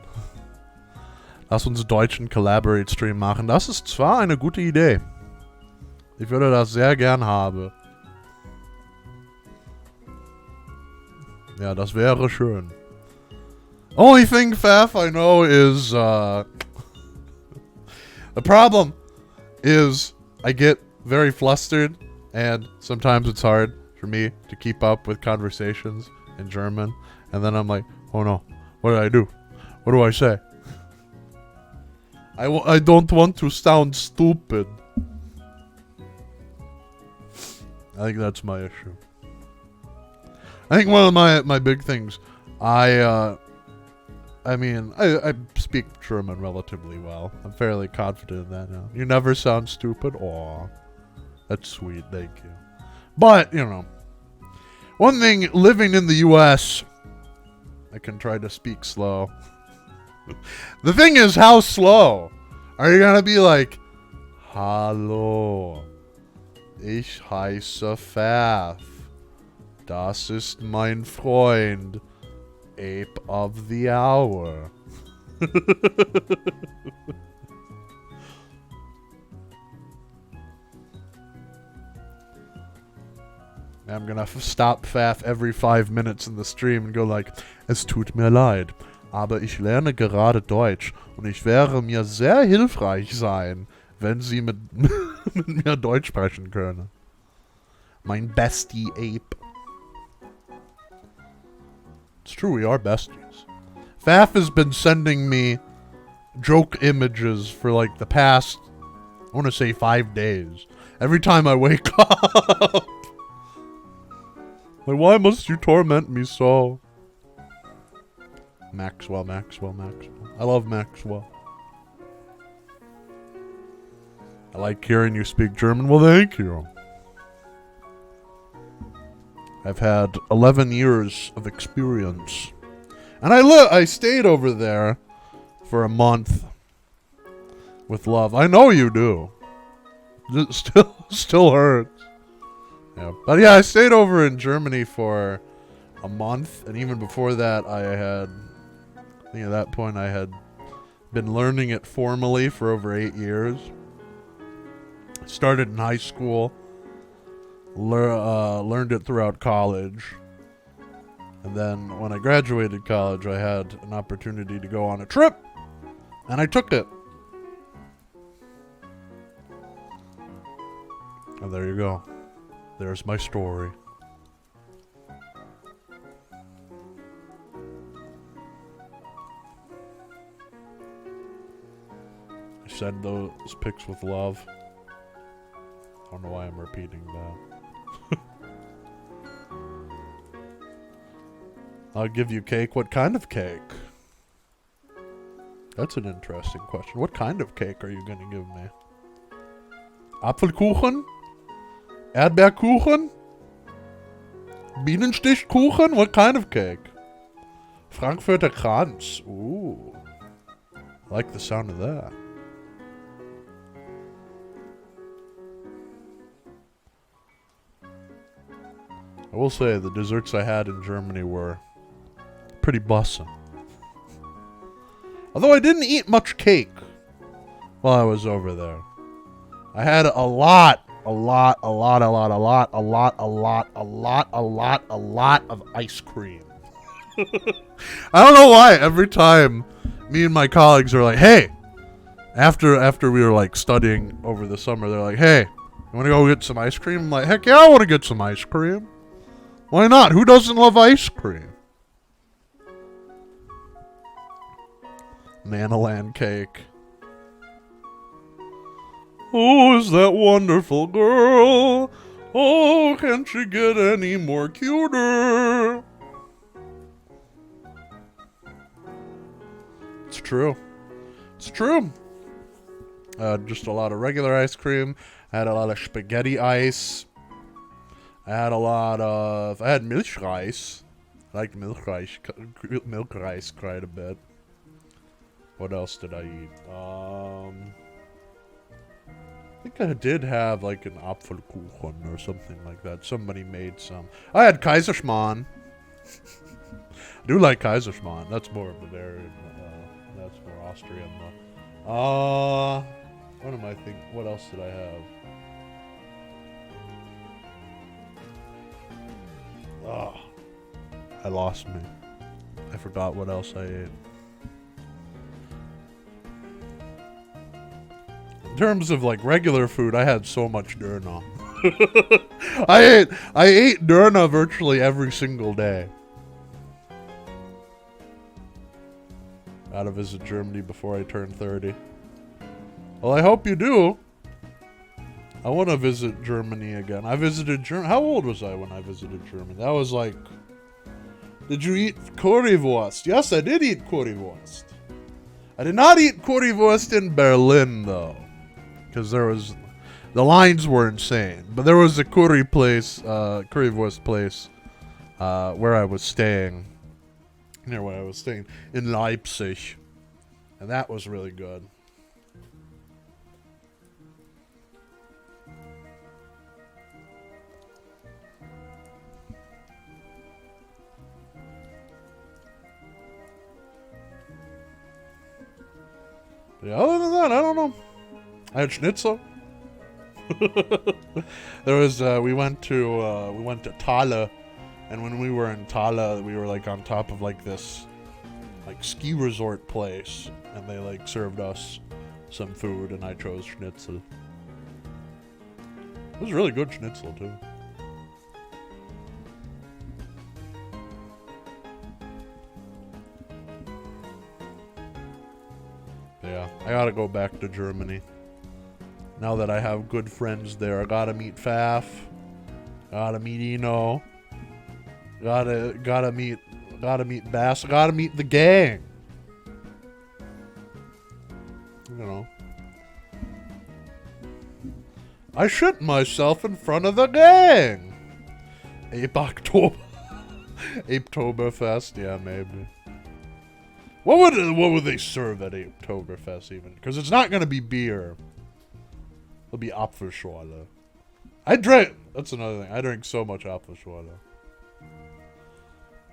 Lass uns einen deutschen Collaborate-Stream machen. Das ist zwar eine gute Idee. Ich würde das sehr gern haben. Ja, das wäre schön. Only thing, Pfaff, I know is, the problem is I get very flustered, and sometimes it's hard for me to keep up with conversations in German. And then I'm like, oh no, what did I do? What do I say? I don't want to sound stupid. I think that's my issue. I think one of my big things, I speak German relatively well. I'm fairly confident in that now. You never sound stupid? Aw. That's sweet, thank you. But, you know, one thing, living in the US, I can try to speak slow. The thing is, how slow? Are you gonna be like, Hallo, ich heiße Pfaff. Das ist mein Freund, Ape of the Hour. I'm gonna stop Pfaff every 5 minutes in the stream and go like, es tut mir leid, aber ich lerne gerade Deutsch und ich wäre mir sehr hilfreich sein, wenn Sie mit mir Deutsch sprechen können. Mein Bestie Ape. It's true, we are besties. Pfaff has been sending me joke images for like the past, I want to say 5 days. Every time I wake up. Like, why must you torment me so? Maxwell. I love Maxwell. I like hearing you speak German. Well, thank you. I've had 11 years of experience. And I stayed over there for a month with love. I know you do. It still hurts. Yeah. But yeah, I stayed over in Germany for a month, and even before that I think at that point I had been learning it formally for over 8 years. Started in high school, learned it throughout college, and then when I graduated college I had an opportunity to go on a trip, and I took it. And there you go. There's my story. I send those pics with love. I don't know why I'm repeating that. I'll give you cake. What kind of cake? That's an interesting question. What kind of cake are you going to give me? Apfelkuchen? Erdbeerkuchen? Bienenstichkuchen? What kind of cake? Frankfurter Kranz. Ooh. I like the sound of that. I will say the desserts I had in Germany were pretty bussin'. Although I didn't eat much cake while I was over there. I had a lot of ice cream. I don't know why. Every time me and my colleagues are like, hey, after we were like studying over the summer, they're like, hey, you want to go get some ice cream? I'm like, heck yeah, I want to get some ice cream. Why not? Who doesn't love ice cream? Nanaland cake. Oh, is that wonderful girl? Oh, can't she get any more cuter? It's true. It's true. Just a lot of regular ice cream. I had a lot of spaghetti ice. I had Milchreis. I liked milk rice quite a bit. What else did I eat? I think I did have like an Apfelkuchen or something like that. Somebody made some. I had Kaiserschmarrn. I do like Kaiserschmarrn. That's more Bavarian. That's more Austrian though. What am I thinking? What else did I have? Oh, I lost me. I forgot what else I ate. In terms of like regular food, I had so much Döner. I ate Döner virtually every single day. Gotta visit Germany before I turn 30. Well, I hope you do. I want to visit Germany again. I visited Germany. How old was I when I visited Germany? That was like... Did you eat Currywurst? Yes, I did eat Currywurst. I did not eat Currywurst in Berlin, though. Because there was... The lines were insane. But there was a Currywurst place where I was staying. Near where I was staying. In Leipzig. And that was really good. Yeah, other than that, I don't know. I had schnitzel. There was we went to Thalle, and when we were in Thalle, we were like on top of like this like ski resort place, and they like served us some food, and I chose schnitzel. It was really good schnitzel too. Yeah, I gotta go back to Germany. Now that I have good friends there, I gotta meet Faf. Gotta meet Eno. Gotta meet Bass. Gotta meet the gang. You know. I shit myself in front of the gang. Ape October. Apetoberfest, yeah, maybe. What would they serve at Oktoberfest even? Because it's not gonna be beer. It'll be Apfelschorle. That's another thing. I drink so much Apfelschorle.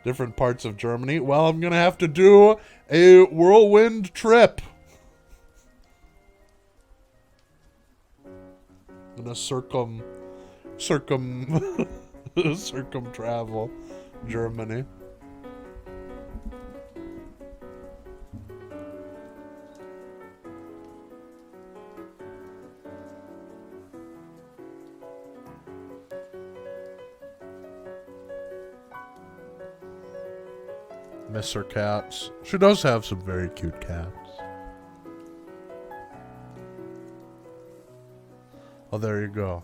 Different parts of Germany. Well, I'm gonna have to do a whirlwind trip. I'm gonna circum travel Germany. Miss her cats. She does have some very cute cats. Oh, there you go.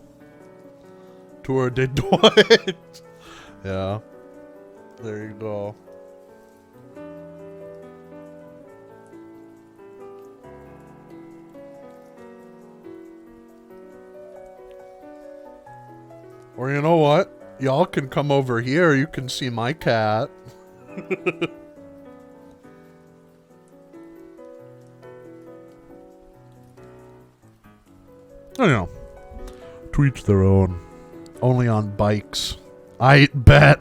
Tour de Dwight. Yeah. There you go. Or you know what? Y'all can come over here. You can see my cat. I don't know. To each their own. Only on bikes. I bet.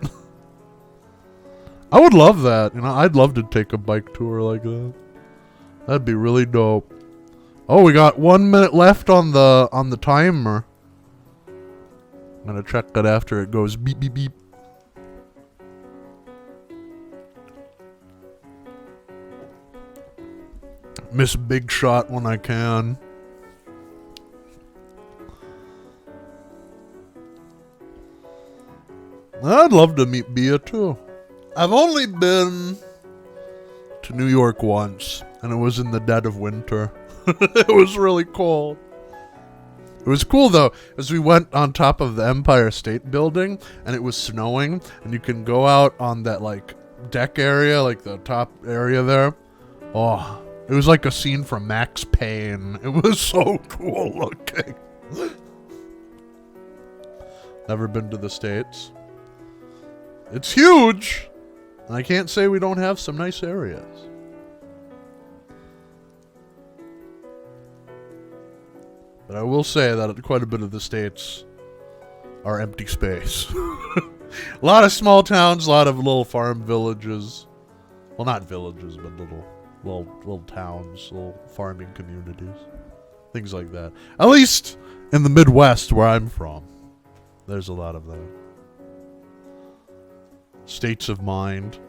I would love that. You know, I'd love to take a bike tour like that. That'd be really dope. Oh, we got 1 minute left on the timer. I'm gonna check it after it goes beep beep beep. Miss Big Shot when I can. I'd love to meet Bia too. I've only been to New York once, and it was in the dead of winter. It was really cold. It was cool though, as we went on top of the Empire State Building and it was snowing, and you can go out on that like deck area, like the top area there. Oh, it was like a scene from Max Payne. It was so cool looking. Never been to the States. It's huge. I can't say we don't have some nice areas. But I will say that quite a bit of the States are empty space. A lot of small towns, a lot of little farm villages. Well, not villages, but little towns, little farming communities. Things like that. At least in the Midwest where I'm from, there's a lot of that. States of mind.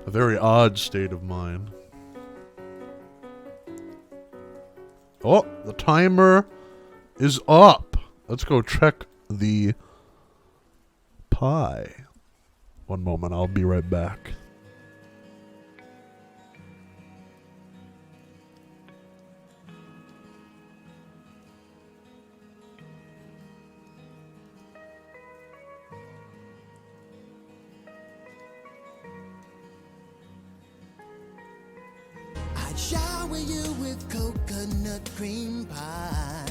A very odd state of mind. Oh, the timer is up. Let's go check the pie. One moment, I'll be right back. I'd shower you with coconut cream pies.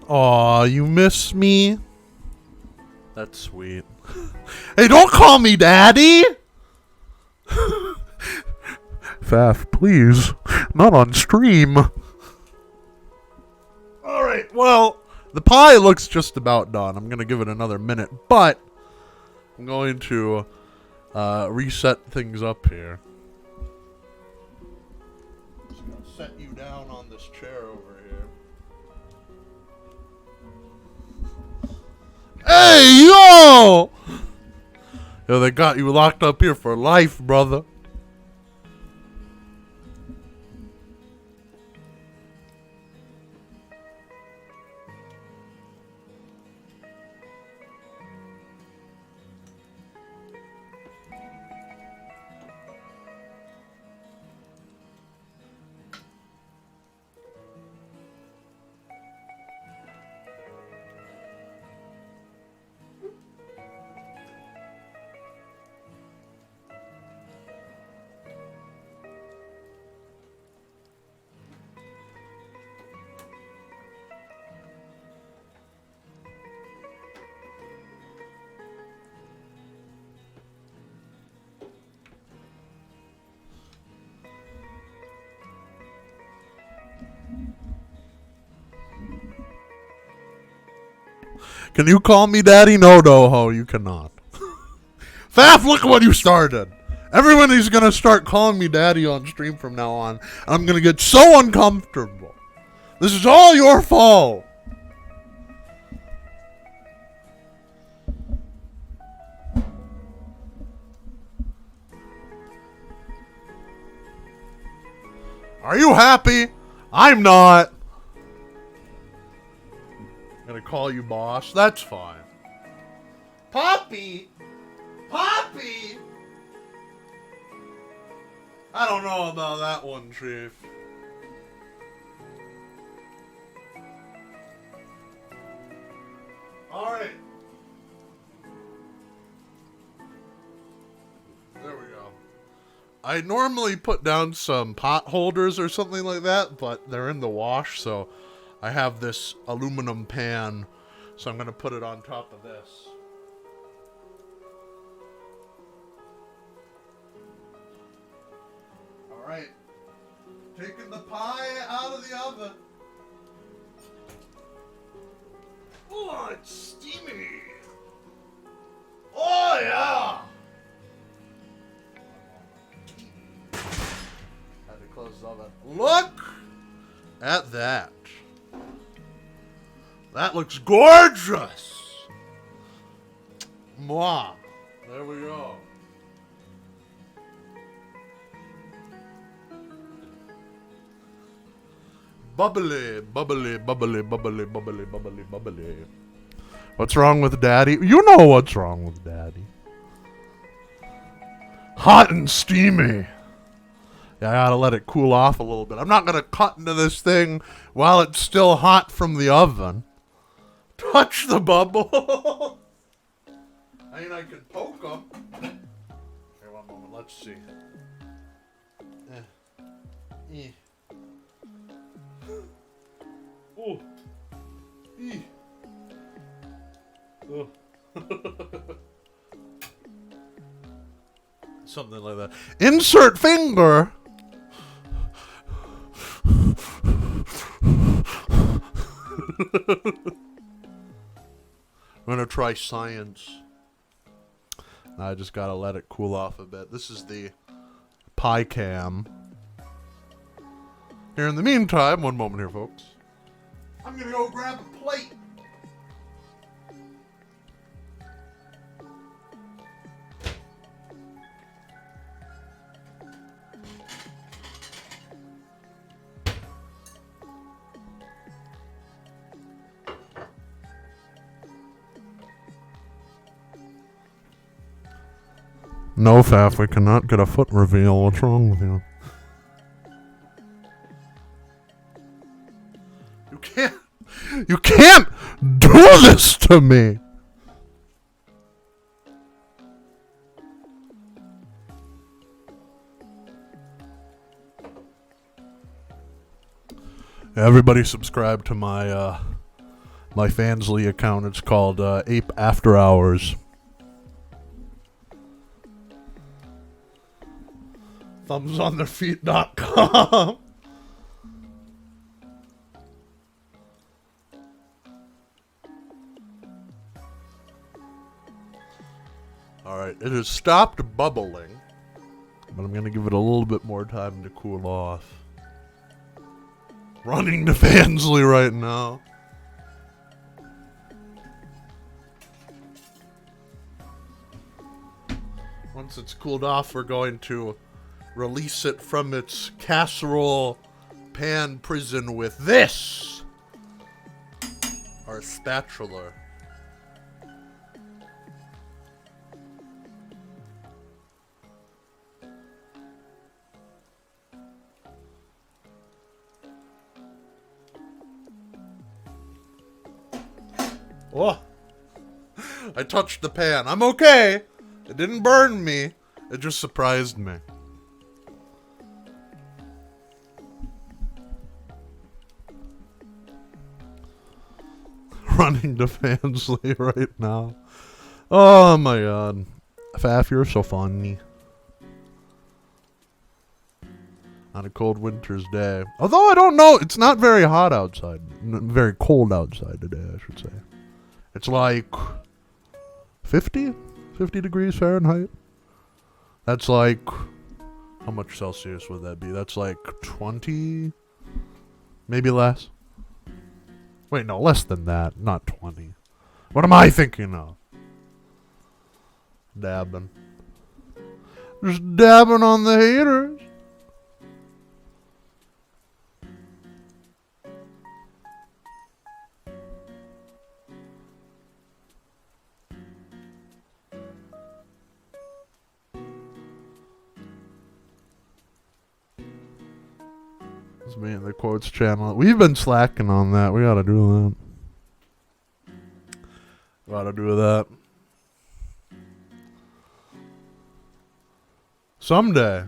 Aw, you miss me? That's sweet. Hey, don't call me daddy! Faf, please. Not on stream. Alright, well, the pie looks just about done. I'm going to give it another minute, but I'm going to reset things up here. Just going to set you down on this chair over here. Hey, yo! Yo, they got you locked up here for life, brother. Can you call me daddy? No, ho, you cannot. Faf, look what you started. Everyone is going to start calling me daddy on stream from now on. I'm going to get so uncomfortable. This is all your fault. Are you happy? I'm not. I'm gonna call you boss. That's fine. Poppy! Poppy! I don't know about that one, Chief. Alright. There we go. I normally put down some pot holders or something like that, but they're in the wash, so I have this aluminum pan, so I'm going to put it on top of this. Alright. Taking the pie out of the oven. Oh, it's steamy. Oh, yeah. Had to close the oven. Look at that. That looks gorgeous. Mwah. There we go. Bubbly, bubbly, bubbly, bubbly, bubbly, bubbly, bubbly. What's wrong with Daddy? You know what's wrong with Daddy. Hot and steamy. Yeah, I gotta let it cool off a little bit. I'm not gonna cut into this thing while it's still hot from the oven. Touch the bubble. I mean, I can poke them. Here, one moment. Let's see. Oh. Oh. Something like that. Insert finger. I'm gonna try science. I just gotta let it cool off a bit. This is the pie cam. Here in the meantime, one moment here, folks. I'm gonna go grab a plate. No, Faf, we cannot get a foot reveal. What's wrong with you? You can't do this to me! Everybody subscribe to my my Fansly account. It's called Ape After Hours. thumbsontheirfeet.com. Alright, it has stopped bubbling, but I'm going to give it a little bit more time to cool off. Running to Fansly right now. Once it's cooled off, we're going to release it from its casserole pan prison with this, our spatula. Oh, I touched the pan. I'm okay. It didn't burn me. It just surprised me. Running to Fansly right now. Oh my god. Faf, you're so funny. On a cold winter's day. Although I don't know, it's not very hot outside. Very cold outside today, I should say. It's like 50 degrees Fahrenheit. That's like, how much Celsius would that be? That's like 20, maybe less. Wait, no, less than that, not 20. What am I thinking of? Dabbing. Just dabbing on the haters. It's me and the quotes channel. We've been slacking on that. We gotta do that. Gotta do that. Someday.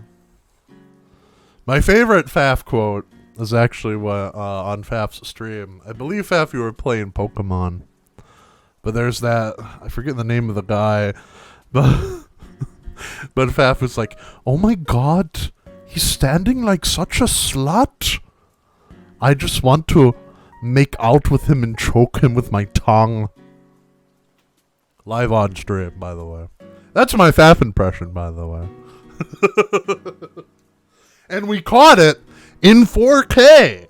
My favorite Faf quote is actually on Faf's stream. I believe, Faf, you were playing Pokemon. But there's that, I forget the name of the guy, but but Faf was like, oh my god, he's standing like such a slut. I just want to make out with him and choke him with my tongue. Live on stream, by the way. That's my Faf impression, by the way. And we caught it in 4K.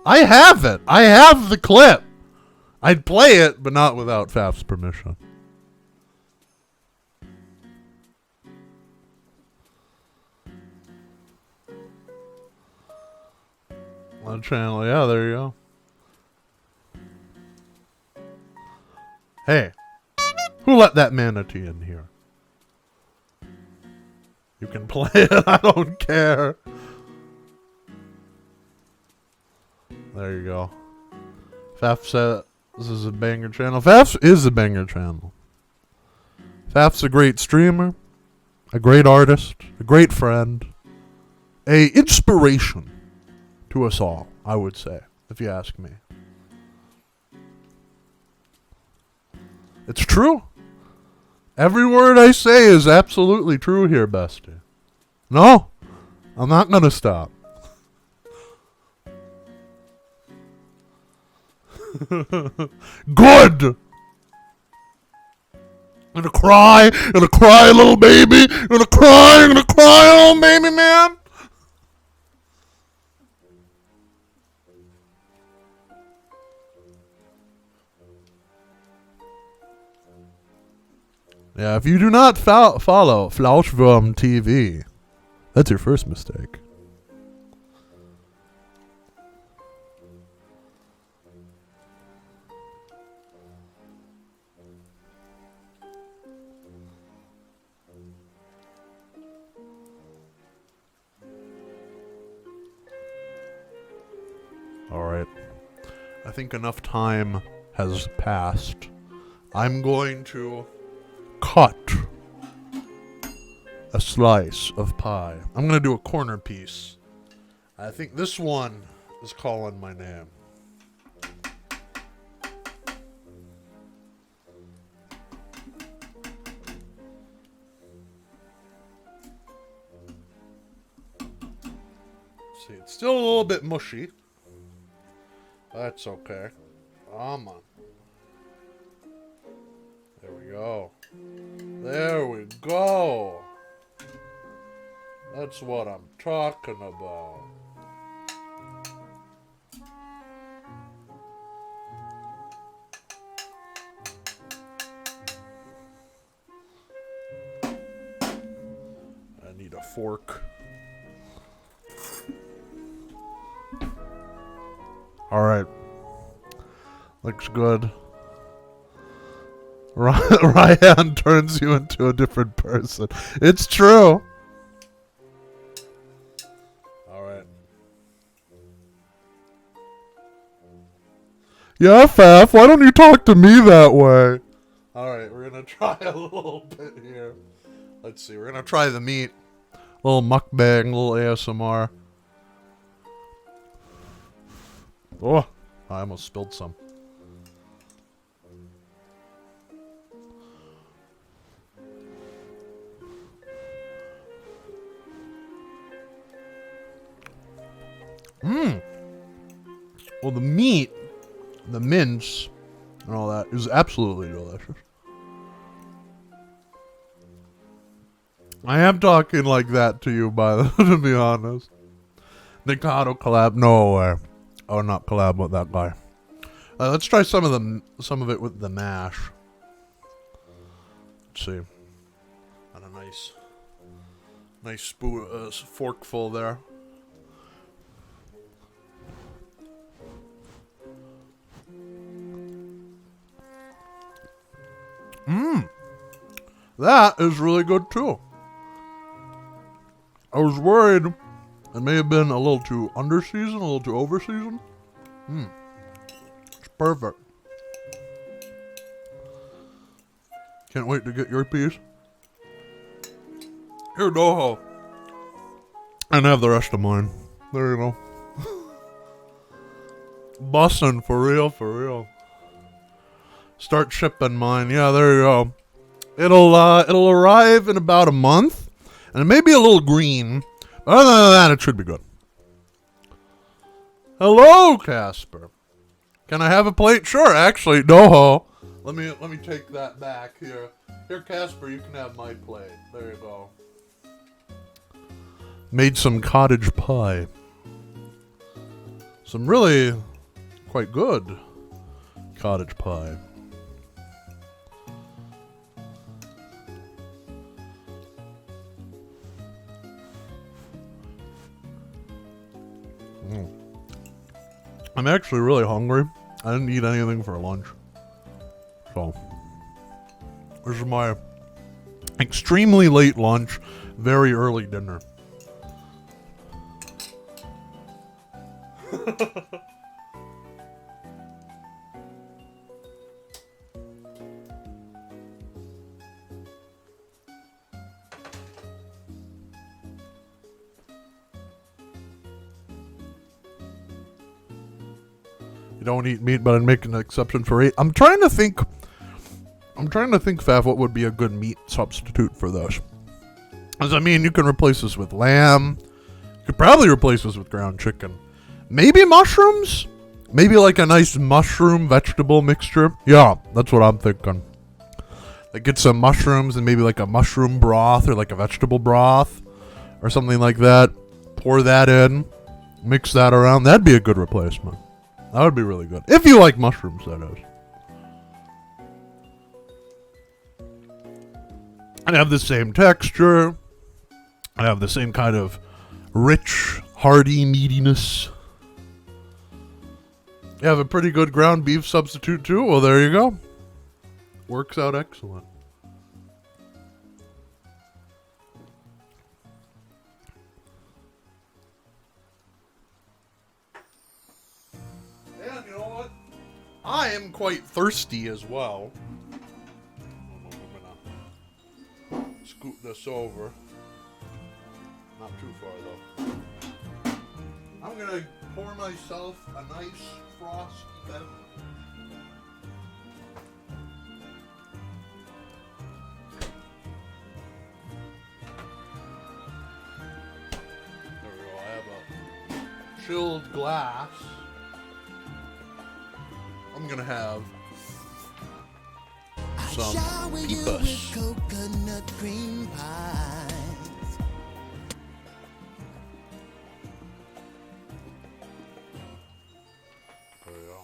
I have it. I have the clip. I'd play it, but not without Faf's permission. On channel, yeah, there you go. Hey, who let that manatee in here? You can play it, I don't care. There you go. Faf said this is a banger channel. Faf is a banger channel. Faf's a great streamer, a great artist, a great friend, a inspiration to us all, I would say, if you ask me. It's true. Every word I say is absolutely true here, bestie. No, I'm not gonna stop. Good! Gonna cry, little baby. Gonna cry, little baby, man. Yeah, if you do not follow Flauschwurm TV, that's your first mistake. Alright. I think enough time has passed. I'm going to cut a slice of pie. I'm going to do a corner piece. I think this one is calling my name. See, it's still a little bit mushy. That's okay. Come on. There we go. There we go. That's what I'm talking about. I need a fork. Alright. Looks good. Ryan turns you into a different person. It's true. Alright. Yeah, Faf, why don't you talk to me that way? Alright, we're gonna try a little bit here. Let's see, we're gonna try the meat. A little mukbang, a little ASMR. Oh, I almost spilled some. Well, the meat, the mince, and all that is absolutely delicious. I am talking like that to you, to be honest. Nikado collab, no way. Oh, not collab with that guy. Let's try some of it with the mash. Let's see. Got a nice spoon, forkful there. That is really good too. I was worried It may have been a little too under-seasoned, a little too over-seasoned. It's perfect. Can't wait to get your piece. Here, Doho. And have the rest of mine. There you go. Bussin' for real, for real. Start shipping mine. Yeah, there you go. It'll arrive in about a month, and it may be a little green. But other than that, it should be good. Hello, Casper. Can I have a plate? Sure, actually, Doho. Let me take that back here. Here, Casper, you can have my plate. There you go. Made some cottage pie. Some really quite good cottage pie. I'm actually really hungry. I didn't eat anything for lunch. So, this is my extremely late lunch, very early dinner. You don't eat meat, but I'd make an exception for 8. I'm trying to think, Fav, what would be a good meat substitute for this. Because, I mean, you can replace this with lamb. You could probably replace this with ground chicken. Maybe mushrooms? Maybe like a nice mushroom vegetable mixture. Yeah, that's what I'm thinking. Like get some mushrooms and maybe like a mushroom broth or like a vegetable broth or something like that. Pour that in. Mix that around. That'd be a good replacement. That would be really good. If you like mushrooms, that is. And have the same texture. I have the same kind of rich, hearty meatiness. You have a pretty good ground beef substitute too? Well, there you go. Works out excellent. And you know what? I am quite thirsty as well. I'm gonna scoot this over. Not too far though. I'm gonna pour myself a nice frosty beverage. There we go. I have a chilled glass. I'm gonna have some shower you peepas. with coconut cream pies. There we go.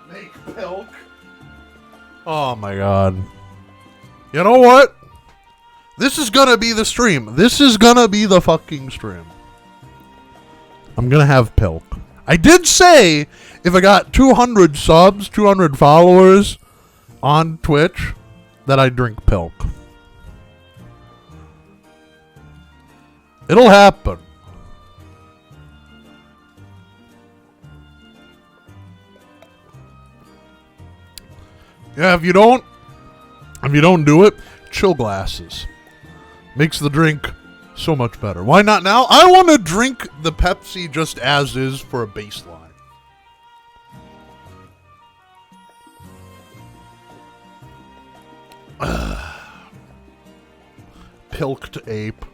Make milk. Oh my god. You know what? This is gonna be the stream. This is gonna be the fucking stream. I'm gonna have pilk. I did say if I got 200 subs, 200 followers on Twitch, that I'd drink pilk. It'll happen. Yeah, if you don't do it, chill glasses. Makes the drink so much better. Why not now? I want to drink the Pepsi just as is for a baseline. Pilked ape.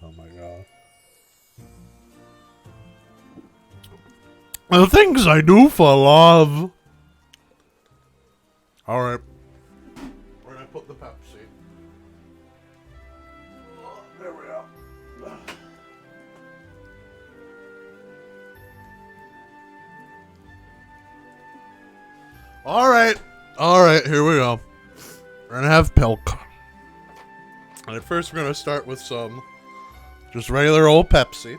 Oh my god. The things I do for love. Alright. Where did I put the Pepsi? Oh, there we are. Alright. Alright, here we go. We're gonna have pilk. Alright, first we're going to start with some just regular old Pepsi.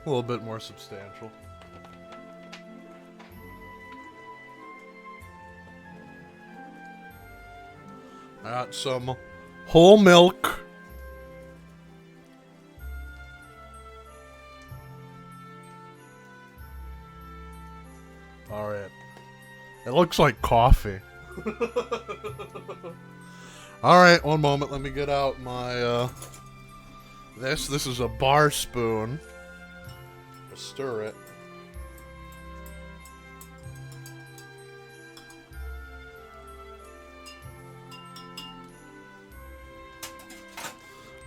A little bit more substantial. I got some whole milk. Alright. It looks like coffee. Alright, one moment. Let me get out my, This is a bar spoon. Stir it.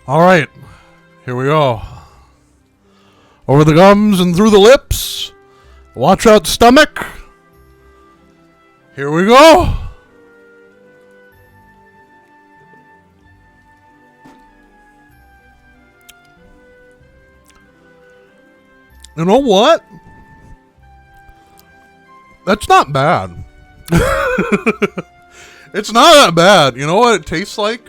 All right, here we go. Over the gums and through the lips. Watch out, stomach. Here we go. You know what? That's not bad. It's not that bad. You know what it tastes like?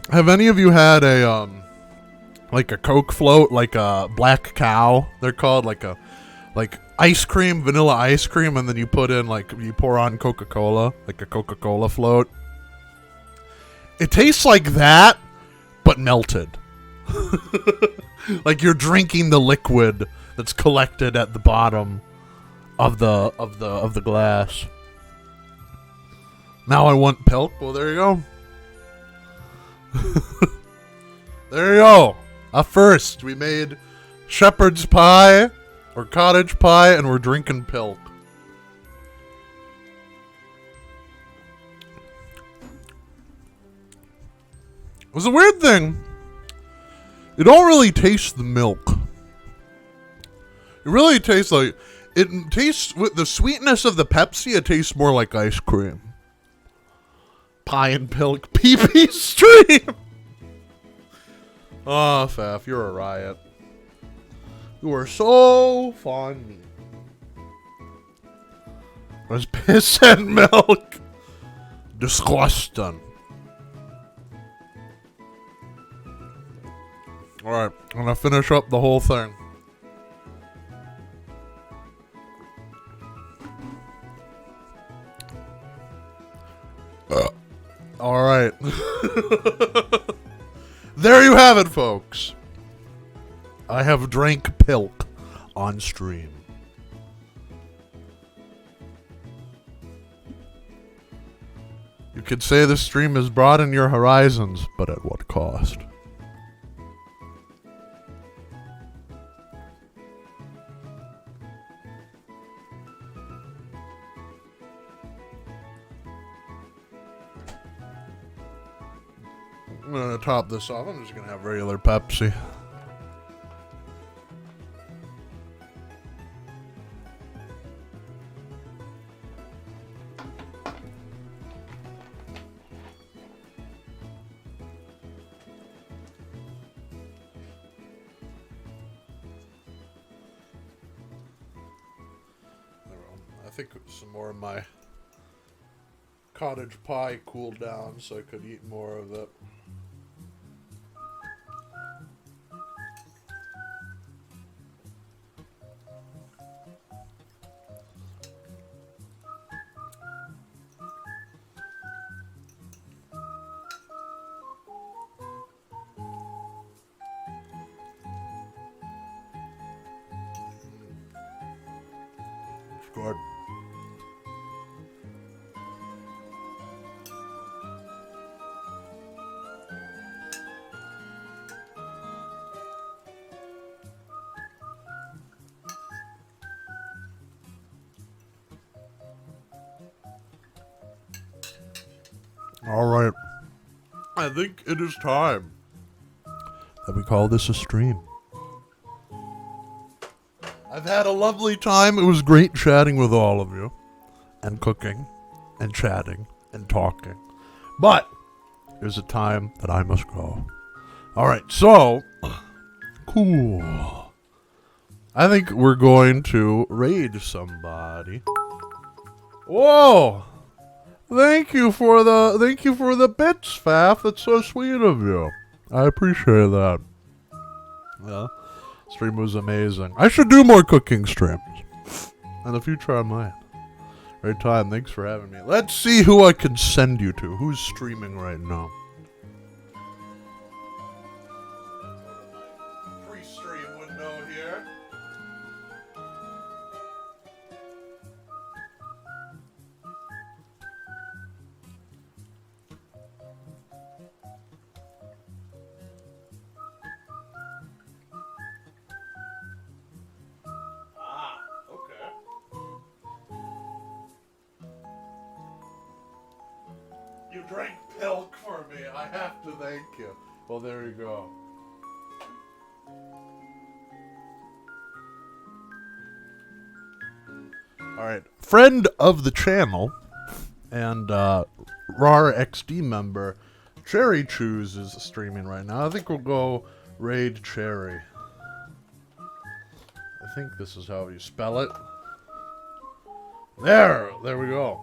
Have any of you had a like a Coke float, like a Black Cow? They're called like ice cream, vanilla ice cream, and then you put in you pour on Coca-Cola, like a Coca-Cola float. It tastes like that, but melted. Like you're drinking the liquid that's collected at the bottom of the glass. Now I want pilk. Well, there you go. There you go. First, we made shepherd's pie or cottage pie, and we're drinking pilk. It was a weird thing. You don't really taste the milk. It really tastes like... It tastes... With the sweetness of the Pepsi, it tastes more like ice cream. Pie and pilk. PP stream! Oh, Faf, you're a riot. You are so funny. It was piss and milk. Disgusting. Alright, I'm gonna finish up the whole thing. Alright. There you have it, folks. I have drank pilk on stream. You could say this stream has broadened your horizons, but at what cost? I'm gonna top this off. I'm just gonna have regular Pepsi. I think some more of my cottage pie cooled down so I could eat more of it. Good. All right. I think it is time that we call this a stream. I've had a lovely time. It was great chatting with all of you. And cooking. And chatting. And talking. But there's a time that I must go. Alright, so. Cool. I think we're going to raid somebody. Whoa! Thank you for the bits, Faf. That's so sweet of you. I appreciate that. Yeah, stream was amazing. I should do more cooking streams. In the future, I might. Right time. Thanks for having me. Let's see who I can send you to. Who's streaming right now? Pre-stream window here. You drank milk for me. I have to thank you. Well, there you go. All right. Friend of the channel and RAR XD member Cherry Choose is streaming right now. I think we'll go raid Cherry. I think this is how you spell it. There we go.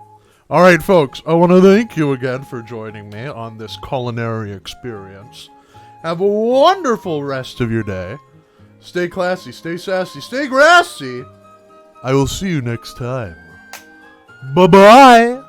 All right, folks, I want to thank you again for joining me on this culinary experience. Have a wonderful rest of your day. Stay classy, stay sassy, stay grassy. I will see you next time. Bye-bye.